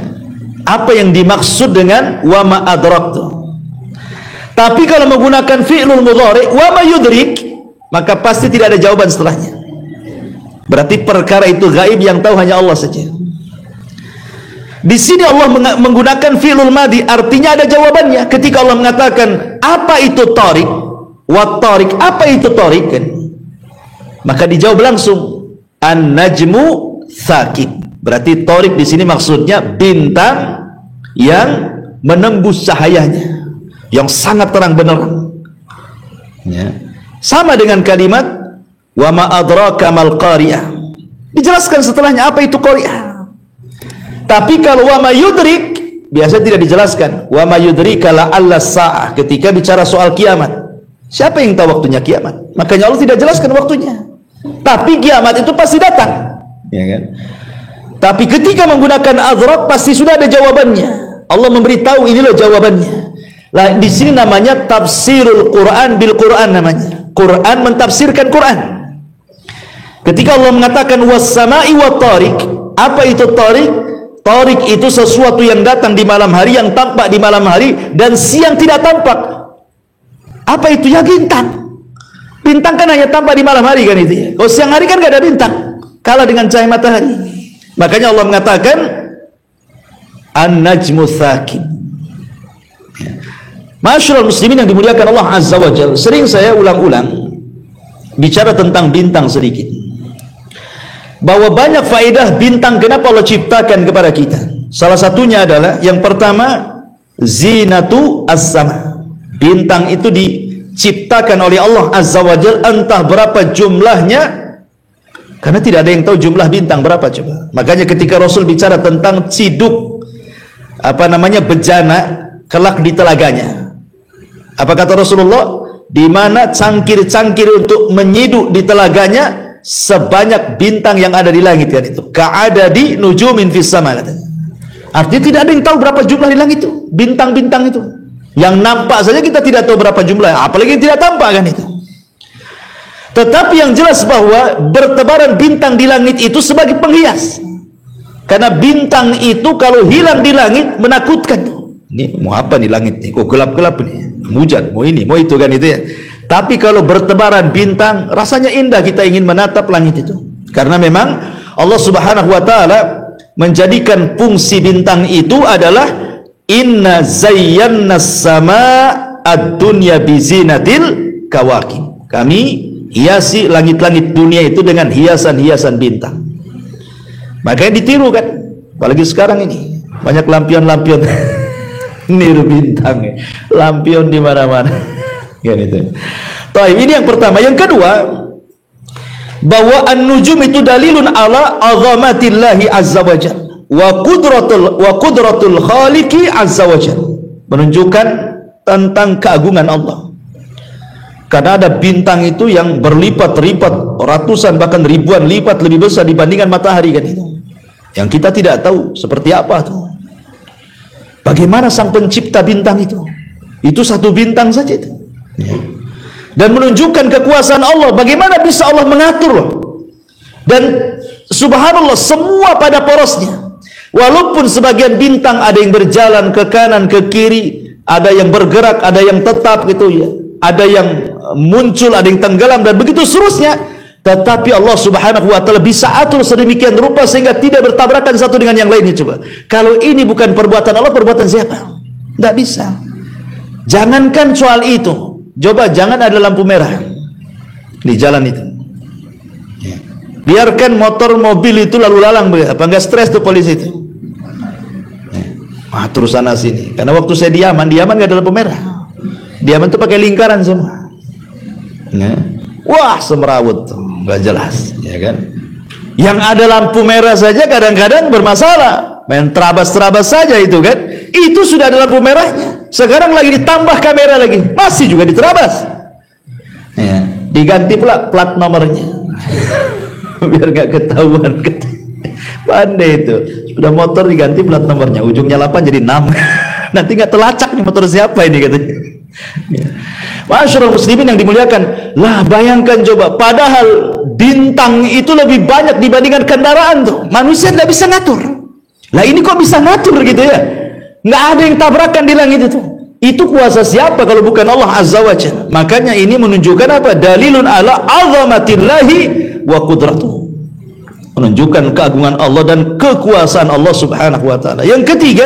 apa yang dimaksud dengan wa ma adraktu. Tapi kalau menggunakan fi'lul mudhari wa ma yudrik, maka pasti tidak ada jawaban setelahnya. Berarti perkara itu gaib yang tahu hanya Allah saja. Di sini Allah menggunakan fi'lul madi, artinya ada jawabannya. Ketika Allah mengatakan apa itu tariq, wa tariq, apa itu tariq kan? Maka dijawab langsung an-najmu tsaqib. Berarti tariq di sini maksudnya bintang yang menembus cahayanya, yang sangat terang benderang. Ya. Sama dengan kalimat wa ma adraka mal qariyah. Dijelaskan setelahnya apa itu qariyah. Tapi kalau wa ma yudrik biasa tidak dijelaskan. Wa ma yudrika la'alla sa'ah, ketika bicara soal kiamat. Siapa yang tahu waktunya kiamat? Makanya Allah tidak jelaskan waktunya. Tapi kiamat itu pasti datang. Ya kan? Tapi ketika menggunakan adrak pasti sudah ada jawabannya. Allah memberitahu inilah jawabannya. Lah di sini namanya tafsirul Quran bil Quran namanya. Quran mentafsirkan Quran. Ketika Allah mengatakan was-sama'i wat tariq, apa itu tariq? Tariq itu sesuatu yang datang di malam hari, yang tampak di malam hari dan siang tidak tampak. Apa itu? Ya bintang. Bintang kan hanya tampak di malam hari kan itu ya. Kalau siang hari kan gak ada bintang, kalah dengan cahaya matahari. Makanya Allah mengatakan an-najmu tsaqib. Masyaallah muslimin yang dimuliakan Allah Azza wa Jalla, sering saya ulang-ulang bicara tentang bintang sedikit, bahwa banyak faedah bintang kenapa Allah ciptakan kepada kita. Salah satunya adalah yang pertama zinatu as-sama. Bintang itu diciptakan oleh Allah Azza wa Jalla, entah berapa jumlahnya, karena tidak ada yang tahu jumlah bintang berapa coba. Makanya ketika Rasul bicara tentang ciduk bejana kelak di telaganya, apa kata Rasulullah? Di mana cangkir-cangkir untuk menyiduk di telaganya sebanyak bintang yang ada di langit kan itu. Ka'adadi nujumin fis sama katanya. Artinya tidak ada yang tahu berapa jumlah di langit itu, bintang-bintang itu. Yang nampak saja kita tidak tahu berapa jumlah, apalagi yang tidak tampak kan itu. Tetapi yang jelas bahwa bertebaran bintang di langit itu sebagai penghias. Karena bintang itu kalau hilang di langit menakutkan. Ini mau apa nih langit nih? Kok gelap-gelap nih? Hujan, mau ini, mau itu kan itu ya. Tapi kalau bertebaran bintang, rasanya indah kita ingin menatap langit itu. Karena memang Allah Subhanahu wa taala menjadikan fungsi bintang itu adalah inna zayyana as-samaa ad-dunya bizinatil kawakib. Kami hiasi langit-langit dunia itu dengan hiasan-hiasan bintang. Makanya ditiru kan, apalagi sekarang ini banyak lampion-lampion niru bintang, lampion di mana-mana. Kan itu. Baik, ini yang pertama. Yang kedua, bahwa an-nujum itu dalilun ala azamatillahi azza wajalla wa qudratul khaliqi azza wajalla, menunjukkan tentang keagungan Allah. Karena ada bintang itu yang berlipat-lipat, ratusan bahkan ribuan lipat lebih besar dibandingkan matahari kan itu. Yang kita tidak tahu seperti apa tuh. Bagaimana sang pencipta bintang itu? Itu satu bintang saja itu. Dan menunjukkan kekuasaan Allah. Bagaimana bisa Allah mengatur loh. Dan subhanallah semua pada porosnya. Walaupun sebagian bintang ada yang berjalan ke kanan ke kiri, ada yang bergerak, ada yang tetap gitu ya. Ada yang muncul, ada yang tenggelam dan begitu seterusnya. Tetapi Allah Subhanahu wa taala bisa atur sedemikian rupa sehingga tidak bertabrakan satu dengan yang lainnya. Coba, kalau ini bukan perbuatan Allah, perbuatan siapa? Tidak bisa. Jangankan soal itu, coba jangan ada lampu merah di jalan itu. Biarkan motor mobil itu lalu lalang, apa enggak stres tuh polisi itu? Terus sana sini. Karena waktu saya di Yaman enggak ada lampu merah. Di Yaman tuh pakai lingkaran semua. Wah, semrawut tuh, nggak jelas, ya kan? Yang ada lampu merah saja kadang-kadang bermasalah, main terabas-terabas saja itu kan? Itu sudah ada lampu merahnya. Sekarang lagi ditambah kamera lagi, masih juga diterabas. Ya, diganti pula plat nomornya, biar nggak ketahuan. Pandai itu, sudah motor diganti plat nomornya, ujungnya 8 jadi 6. Nanti nggak terlacak nih motor siapa ini katanya. Ya. Masyaallah muslimin yang dimuliakan, lah bayangkan coba, padahal bintang itu lebih banyak dibandingkan kendaraan tuh. Manusia tidak bisa ngatur. Lah ini kok bisa ngatur gitu ya? Nggak ada yang tabrakan di langit itu. Itu kuasa siapa kalau bukan Allah Azza wa Jalla? Makanya ini menunjukkan apa? Dalilun ala azamatillahi wa qudratuh. Menunjukkan keagungan Allah dan kekuasaan Allah Subhanahu wa taala. Yang ketiga,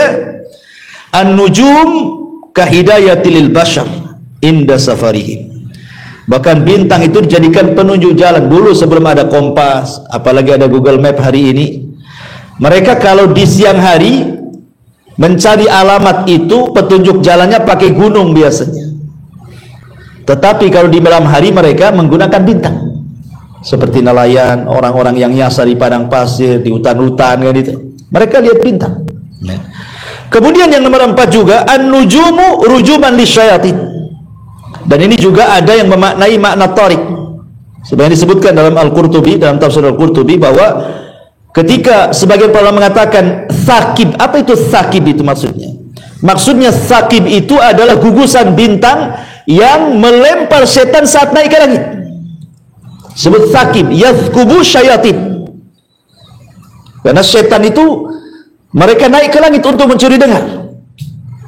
an-nujum kahidayatil bashar inda safarihim. Bahkan bintang itu dijadikan penunjuk jalan. Dulu sebelum ada kompas, apalagi ada Google Map hari ini, mereka kalau di siang hari mencari alamat itu, petunjuk jalannya pakai gunung biasanya. Tetapi kalau di malam hari mereka menggunakan bintang. Seperti nelayan, orang-orang yang nyasar di padang pasir, di hutan-hutan kan itu. Mereka lihat bintang. Ya. Kemudian yang nomor 4 juga, an-nujumu rujuman lisyayatin. Dan ini juga ada yang memaknai makna tarik. Sebenarnya disebutkan dalam Al-Qurtubi, dalam tafsir Al-Qurtubi, bahwa ketika sebagian para mengatakan sakib, apa itu sakib itu maksudnya? Maksudnya sakib itu adalah gugusan bintang yang melempar setan saat naik ke langit. Sebut sakib, yathkubu syayatin. Karena setan itu mereka naik ke langit untuk mencuri dengar.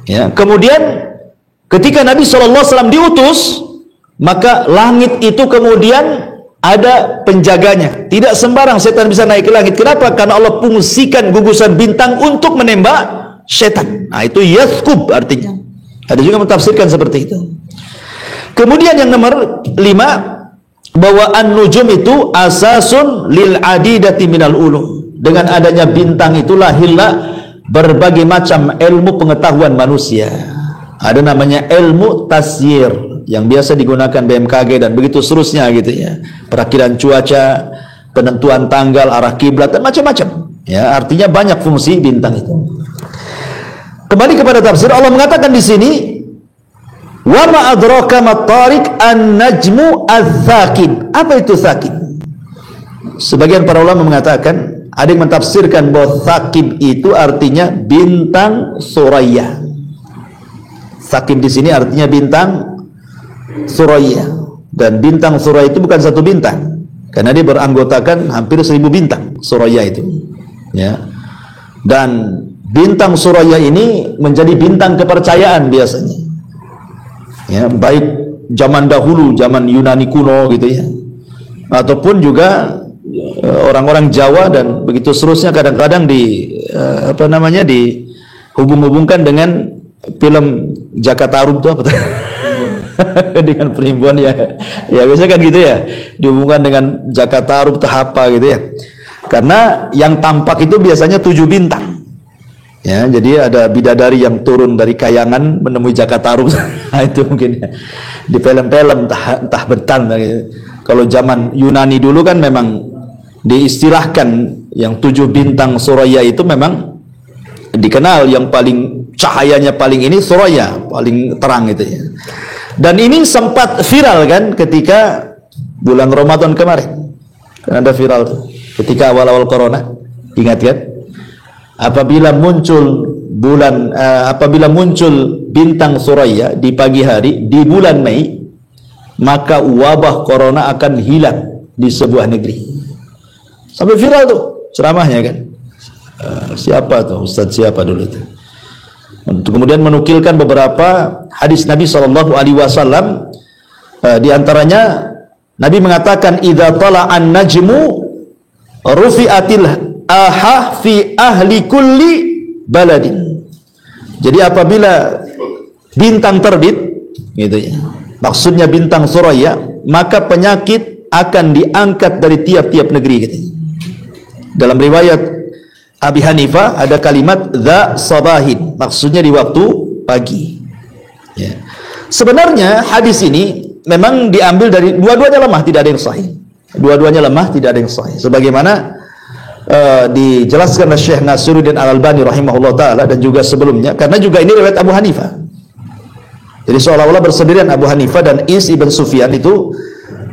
Ya, kemudian ketika Nabi SAW diutus, maka langit itu kemudian ada penjaganya. Tidak sembarang setan bisa naik ke langit. Kenapa? Karena Allah fungsikan gugusan bintang untuk menembak setan. Nah, itu yathkub artinya. Ada juga mentafsirkan seperti itu. Kemudian yang nomor 5, bahwa an-nujum itu asasun lil adidati minal ulum. Dengan adanya bintang itu lahirlah berbagai macam ilmu pengetahuan manusia. Ada namanya ilmu tasyir yang biasa digunakan BMKG dan begitu seterusnya gitu ya. Perakiran cuaca, penentuan tanggal, arah kiblat dan macam-macam. Ya, artinya banyak fungsi bintang itu. Kembali kepada tafsir, Allah mengatakan di sini, wa ma adraka mat-tariq an-najmu adz-tsaqib. Apa itu tsaqib? Sebagian para ulama mengatakan, ada yang mentafsirkan bahwa tsaqib itu artinya bintang Suraya. Tsaqib di sini artinya bintang Suraya. Dan bintang Suraya itu bukan satu bintang, karena dia beranggotakan hampir 1000 bintang Suraya itu. Ya. Dan bintang Suraya ini menjadi bintang kepercayaan biasanya. Ya, baik zaman dahulu, zaman Yunani kuno gitu ya, ataupun juga orang-orang Jawa dan begitu seterusnya, kadang-kadang dihubung-hubungkan dengan film Jaka Tarub itu apa dengan perimbuan ya biasanya kan gitu ya, dihubungkan dengan Jaka Tarub apa gitu ya, karena yang tampak itu biasanya 7 bintang. Ya, jadi ada bidadari yang turun dari kayangan menemui Jaka Tarub. Nah, itu mungkin ya. Di film-film entah betan gitu. Kalau zaman Yunani dulu kan memang diistilahkan yang 7 bintang Suraya itu memang dikenal yang paling cahayanya paling ini Suraya, paling terang itu ya. Dan ini sempat viral kan ketika bulan Ramadan kemarin. Kan ada viral tuh. Ketika awal-awal corona, ingat kan? Apabila muncul bintang Suraya di pagi hari di bulan Mei, maka wabah corona akan hilang di sebuah negeri. Sampai viral tuh ceramahnya kan. Siapa tuh Ustadz siapa dulu itu? Kemudian menukilkan beberapa hadis Nabi SAW. Di antaranya Nabi mengatakan, idza tala'an najmu rufi'atil aha fi ahli kulli baladin. Jadi apabila bintang terbit gitu ya, maksudnya bintang Suraya, maka penyakit akan diangkat dari tiap-tiap negeri gitu. Dalam riwayat Abi Hanifah ada kalimat dza sabahin, maksudnya di waktu pagi ya. Sebenarnya hadis ini memang diambil dari dua-duanya lemah, tidak ada yang sahih. Dua-duanya lemah, tidak ada yang sahih. Sebagaimana dijelaskan oleh Syekh Nasiruddin Al-Albani rahimahullah ta'ala, dan juga sebelumnya, karena juga ini riwayat Abu Hanifah. Jadi seolah-olah bersendirian Abu Hanifah dan Is ibn Sufyan itu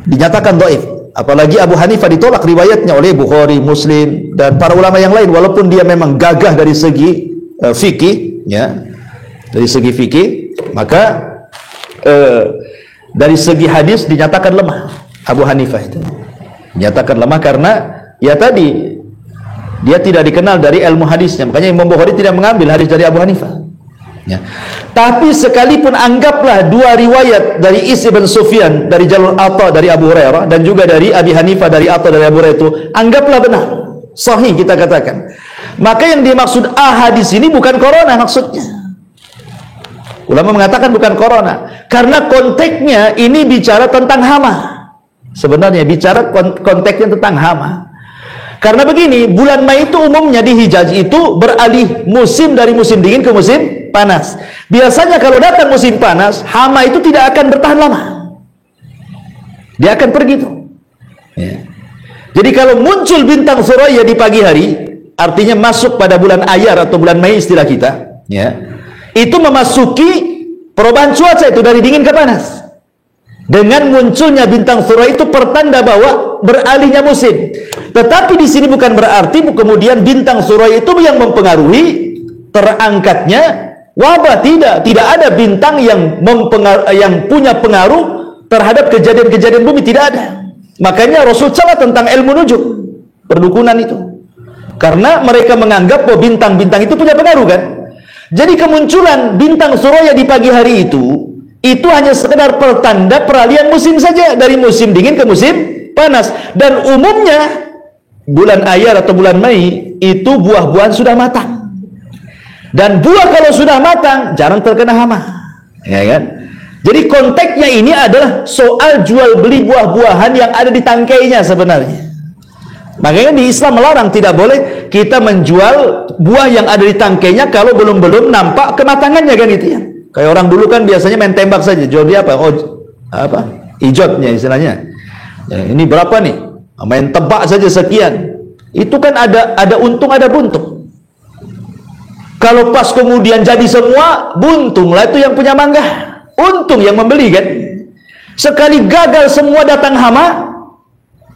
dinyatakan dhaif. Apalagi Abu Hanifah ditolak riwayatnya oleh Bukhari, Muslim dan para ulama yang lain, walaupun dia memang gagah dari segi fikih ya. Dari segi fikih, maka dari segi hadis dinyatakan lemah. Abu Hanifah itu dinyatakan lemah karena ya tadi Dia tidak dikenal dari ilmu hadisnya. Makanya Imam Bukhari tidak mengambil hadis dari Abu Hanifah. Ya. Tapi sekalipun anggaplah dua riwayat dari Is bin Sufyan dari jalur Atha dari Abu Hurairah dan juga dari Abi Hanifah dari Atha dari Abu Hurairah itu anggaplah benar, sahih kita katakan. Maka yang dimaksud hadis ini bukan corona maksudnya. Ulama mengatakan bukan corona karena konteksnya ini bicara tentang hama. Sebenarnya bicara konteksnya tentang hama. Karena begini, bulan Mei itu umumnya di Hijaz itu beralih musim dari musim dingin ke musim panas. Biasanya kalau datang musim panas, hama itu tidak akan bertahan lama. Dia akan pergi tuh. Ya. Jadi kalau muncul bintang Suraya di pagi hari, artinya masuk pada bulan Ayar atau bulan Mei istilah kita, ya. Itu memasuki perubahan cuaca itu dari dingin ke panas. Dengan munculnya bintang Suraya itu pertanda bahwa beralihnya musim. Tetapi di sini bukan berarti kemudian bintang Suraya itu yang mempengaruhi terangkatnya wabah. Tidak ada bintang yang punya pengaruh terhadap kejadian-kejadian bumi, tidak ada. Makanya Rasul celah tentang ilmu nujum, perdukunan itu. Karena mereka menganggap bahwa bintang-bintang itu punya pengaruh kan. Jadi kemunculan bintang Suraya di pagi hari itu hanya sekedar pertanda peralihan musim saja dari musim dingin ke musim panas. Dan umumnya bulan Ayar atau bulan Mei itu buah-buahan sudah matang. Dan buah kalau sudah matang jarang terkena hama, ya kan? Jadi konteksnya ini adalah soal jual beli buah-buahan yang ada di tangkainya sebenarnya. Makanya di Islam melarang, tidak boleh kita menjual buah yang ada di tangkainya kalau belum nampak kematangannya kan itu ya. Kayak orang dulu kan biasanya main tembak saja, jual dia apa? Oh, apa? Ijotnya istilahnya. Ya, ini berapa nih? Main tebak saja sekian. Itu kan ada untung ada buntung. Kalau pas kemudian jadi semua, buntung lah itu yang punya mangga. Untung yang membeli kan. Sekali gagal semua datang hama,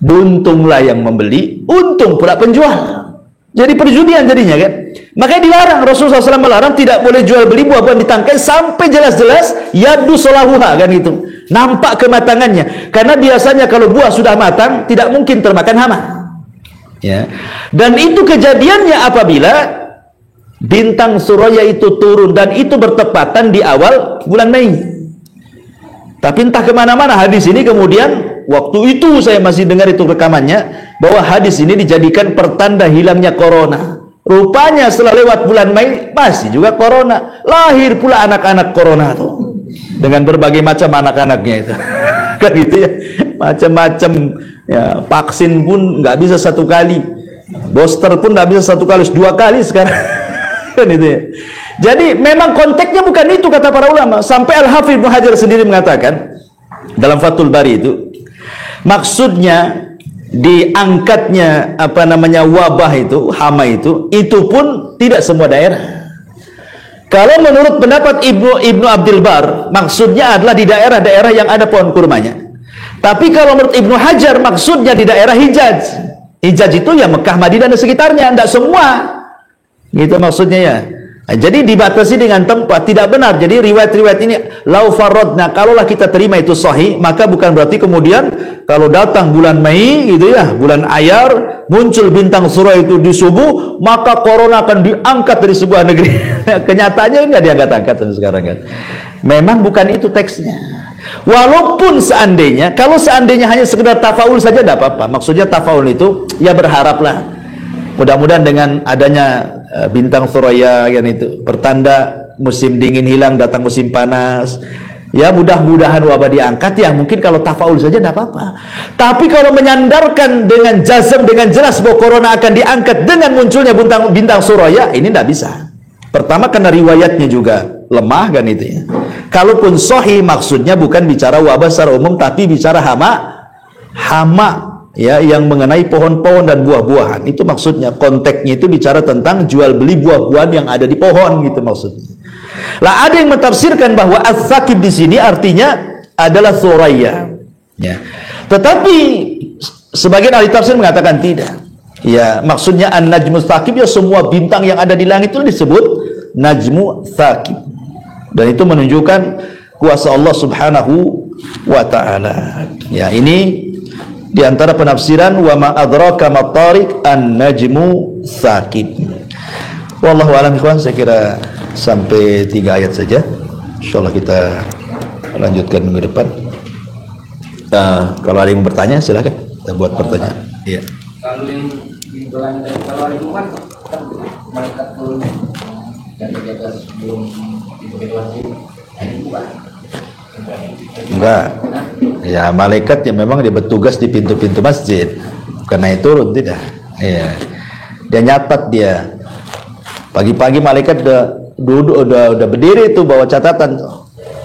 buntunglah yang membeli, untung pula penjual. Jadi perjudian jadinya kan. Makanya dilarang, Rasulullah SAW melarang tidak boleh jual beli buah-buahan di tangkai sampai jelas-jelas yadu solahuha kan itu. Nampak kematangannya. Karena biasanya kalau buah sudah matang tidak mungkin termakan hama. Ya. Dan itu kejadiannya apabila bintang Suraya itu turun dan itu bertepatan di awal bulan Mei. Tapi entah kemana-mana hadis ini kemudian waktu itu saya masih dengar itu rekamannya bahwa hadis ini dijadikan pertanda hilangnya corona. Rupanya setelah lewat bulan Mei masih juga corona. Lahir pula anak-anak corona tuh dengan berbagai macam anak-anaknya itu. Kan gitu ya. Macam-macam ya, vaksin pun nggak bisa satu kali. Booster pun nggak bisa satu kali, 2 kali sekarang. Kan itu ya. Jadi memang konteksnya bukan itu kata para ulama. Sampai Al-Hafidz Ibnu Hajar sendiri mengatakan dalam Fathul Bari itu, maksudnya diangkatnya wabah itu, hama itu pun tidak semua daerah. Kalau menurut pendapat Ibnu Abdul Bar, maksudnya adalah di daerah-daerah yang ada pohon kurmanya. Tapi kalau menurut Ibnu Hajar, maksudnya di daerah Hijaz. Hijaz itu ya Mekah, Madinah dan sekitarnya, tidak semua. Gitu maksudnya ya. Nah, jadi dibatasi dengan tempat, tidak benar. Jadi riwayat-riwayat ini lau faradna, kalaulah kita terima itu sahih, maka bukan berarti kemudian kalau datang bulan Mei gitu ya, bulan Ayar, muncul bintang Suraya itu di subuh, maka corona akan diangkat dari sebuah negeri. Kenyataannya enggak diangkat-angkat sekarang kan. Memang bukan itu teksnya. Walaupun seandainya, kalau seandainya hanya sekedar tafaul saja tidak apa-apa. Maksudnya tafaul itu ya berharaplah. Mudah-mudahan dengan adanya bintang Suraya yang itu pertanda musim dingin hilang, datang musim panas. Ya mudah-mudahan wabah diangkat ya. Mungkin kalau tafaul saja tidak apa-apa. Tapi kalau menyandarkan dengan jazm, dengan jelas bahwa corona akan diangkat dengan munculnya bintang Suraya, ini tidak bisa. Pertama karena riwayatnya juga lemah kan itu ya. Kalaupun sahih maksudnya bukan bicara wabah secara umum, tapi bicara hama ya, yang mengenai pohon-pohon dan buah-buahan. Itu maksudnya, konteksnya itu bicara tentang jual beli buah-buahan yang ada di pohon gitu maksudnya. Lah ada yang mentafsirkan bahwa as-sakib di sini artinya adalah Suraya. Ya. Tetapi sebagian ahli tafsir mengatakan tidak. Ya, maksudnya an-najmu tsaqib ya semua bintang yang ada di langit itu disebut najmu tsaqib. Dan itu menunjukkan kuasa Allah Subhanahu wa taala. Ya, ini Di antara penafsiran wa ma adraka mat-tariq an-najmu tsaqib. Wallahu a'lam ikhwan, saya kira sampai 3 ayat saja. Insyaallah kita lanjutkan minggu depan. Kalau ada yang bertanya silakan kita buat pertanyaan. Iya. Kalau yang kalau hari Jumat kan malaikat turun dan di atas sebelum dibebaskan ini bukan. Enggak. Ya, malaikat yang memang dia bertugas di pintu-pintu masjid. Karena itu turun tidak. Iya. Dia nyatat dia. Pagi-pagi malaikat udah berdiri itu bawa catatan.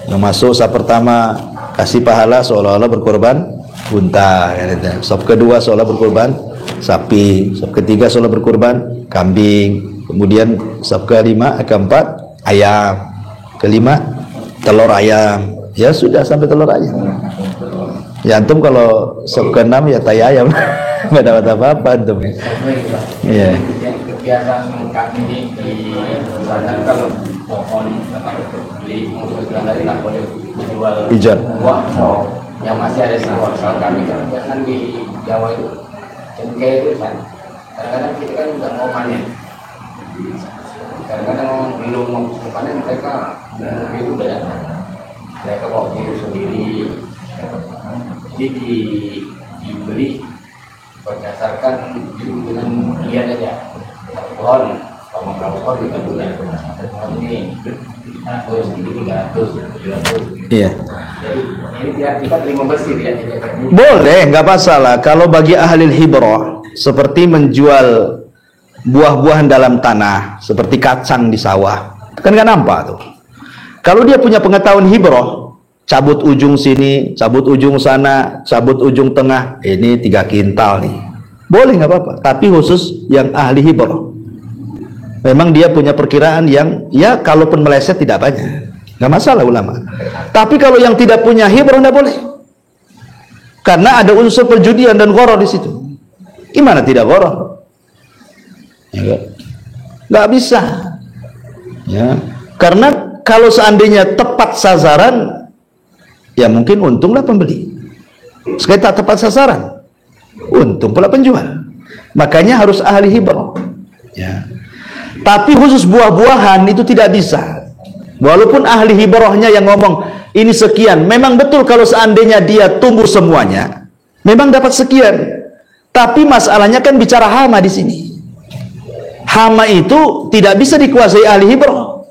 Yang masuk saf pertama kasih pahala seolah-olah berkorban unta, saf kedua seolah berkorban sapi, saf ketiga seolah berkorban kambing, kemudian saf kelima, keempat ayam, kelima telur ayam. Ya sudah sampai telur ayam. Ya antum kalau saf keenam ya tai ayam. Enggak dapat apa-apa antum. Iya. Kebiasaan kami di sana kalau pohon beli dari tak boleh jual Ijan. buah yang masih ada sawah. Kalau kami kan di Jawa itu cengkeh itu kan kadang-kadang kita kan udah mau panen, kadang-kadang belum mau panen mereka itu udah mereka bawa itu sendiri, jadi dibeli berdasarkan dengan lihat aja pohon, pohon juga punya pohon ini terus itu 300. Iya. Jadi ini kita terima bersih ya. Boleh, nggak masalah. Kalau bagi ahli hibrah seperti menjual buah-buahan dalam tanah, seperti kacang di sawah, kan nggak nampak tuh. Kalau dia punya pengetahuan hibrah, cabut ujung sini, cabut ujung sana, cabut ujung tengah, ini 3 kintal nih, boleh nggak apa-apa. Tapi khusus yang ahli hibrah, memang dia punya perkiraan yang ya kalaupun meleset tidak banyak, nggak masalah ulama. Tapi kalau yang tidak punya hibrah nggak boleh, karena ada unsur perjudian dan gharar di situ. Gimana tidak gharar? Ya, nggak bisa. Ya, karena kalau seandainya tepat sasaran, ya mungkin untunglah pembeli. Sekali tak tepat sasaran, untung pula penjual. Makanya harus ahli hibrah. Ya. Tapi khusus buah-buahan itu tidak bisa. Walaupun ahli hibrahnya yang ngomong ini sekian, memang betul kalau seandainya dia tumbuh semuanya, memang dapat sekian. Tapi masalahnya kan bicara hama di sini. Hama itu tidak bisa dikuasai ahli hibrah.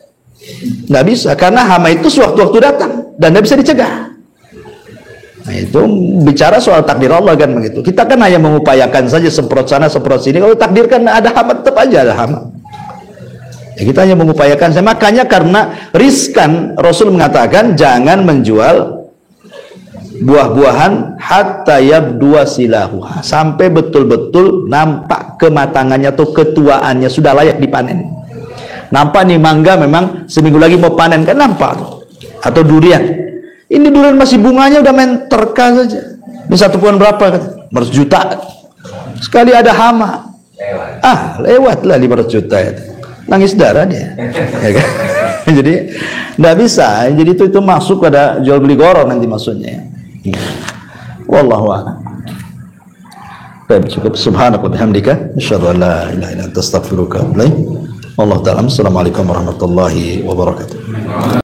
Nggak bisa, karena hama itu sewaktu-waktu datang dan nggak bisa dicegah. Nah itu bicara soal takdir Allah kan begitu. Kita kan hanya mengupayakan saja semprot sana semprot sini. Kalau takdir kan ada hama, tetap aja ada hama. Ya kita hanya mengupayakan. Makanya karena riskan, Rasul mengatakan jangan menjual buah-buahan hatta yabdua silahuha, sampai betul-betul nampak kematangannya atau ketuaannya sudah layak dipanen. Nampak nih mangga memang seminggu lagi mau panen, kan nampak tuh. Atau durian, ini durian masih bunganya udah main terka saja. Ini 1 pohon berapa? 500 juta. Sekali ada hama, lewatlah 500 juta itu. Nangis darah dia. Ya kan? Jadi nggak bisa. Jadi itu masuk pada jual beli gharar nanti maksudnya. Wallahu a'lam. Baik, cukup. Subhanaka wa bihamdika asyhadu an la ilaha illa anta astaghfiruka wa atubu ilaik. Wallahu ta'ala. Assalamualaikum warahmatullahi wabarakatuh.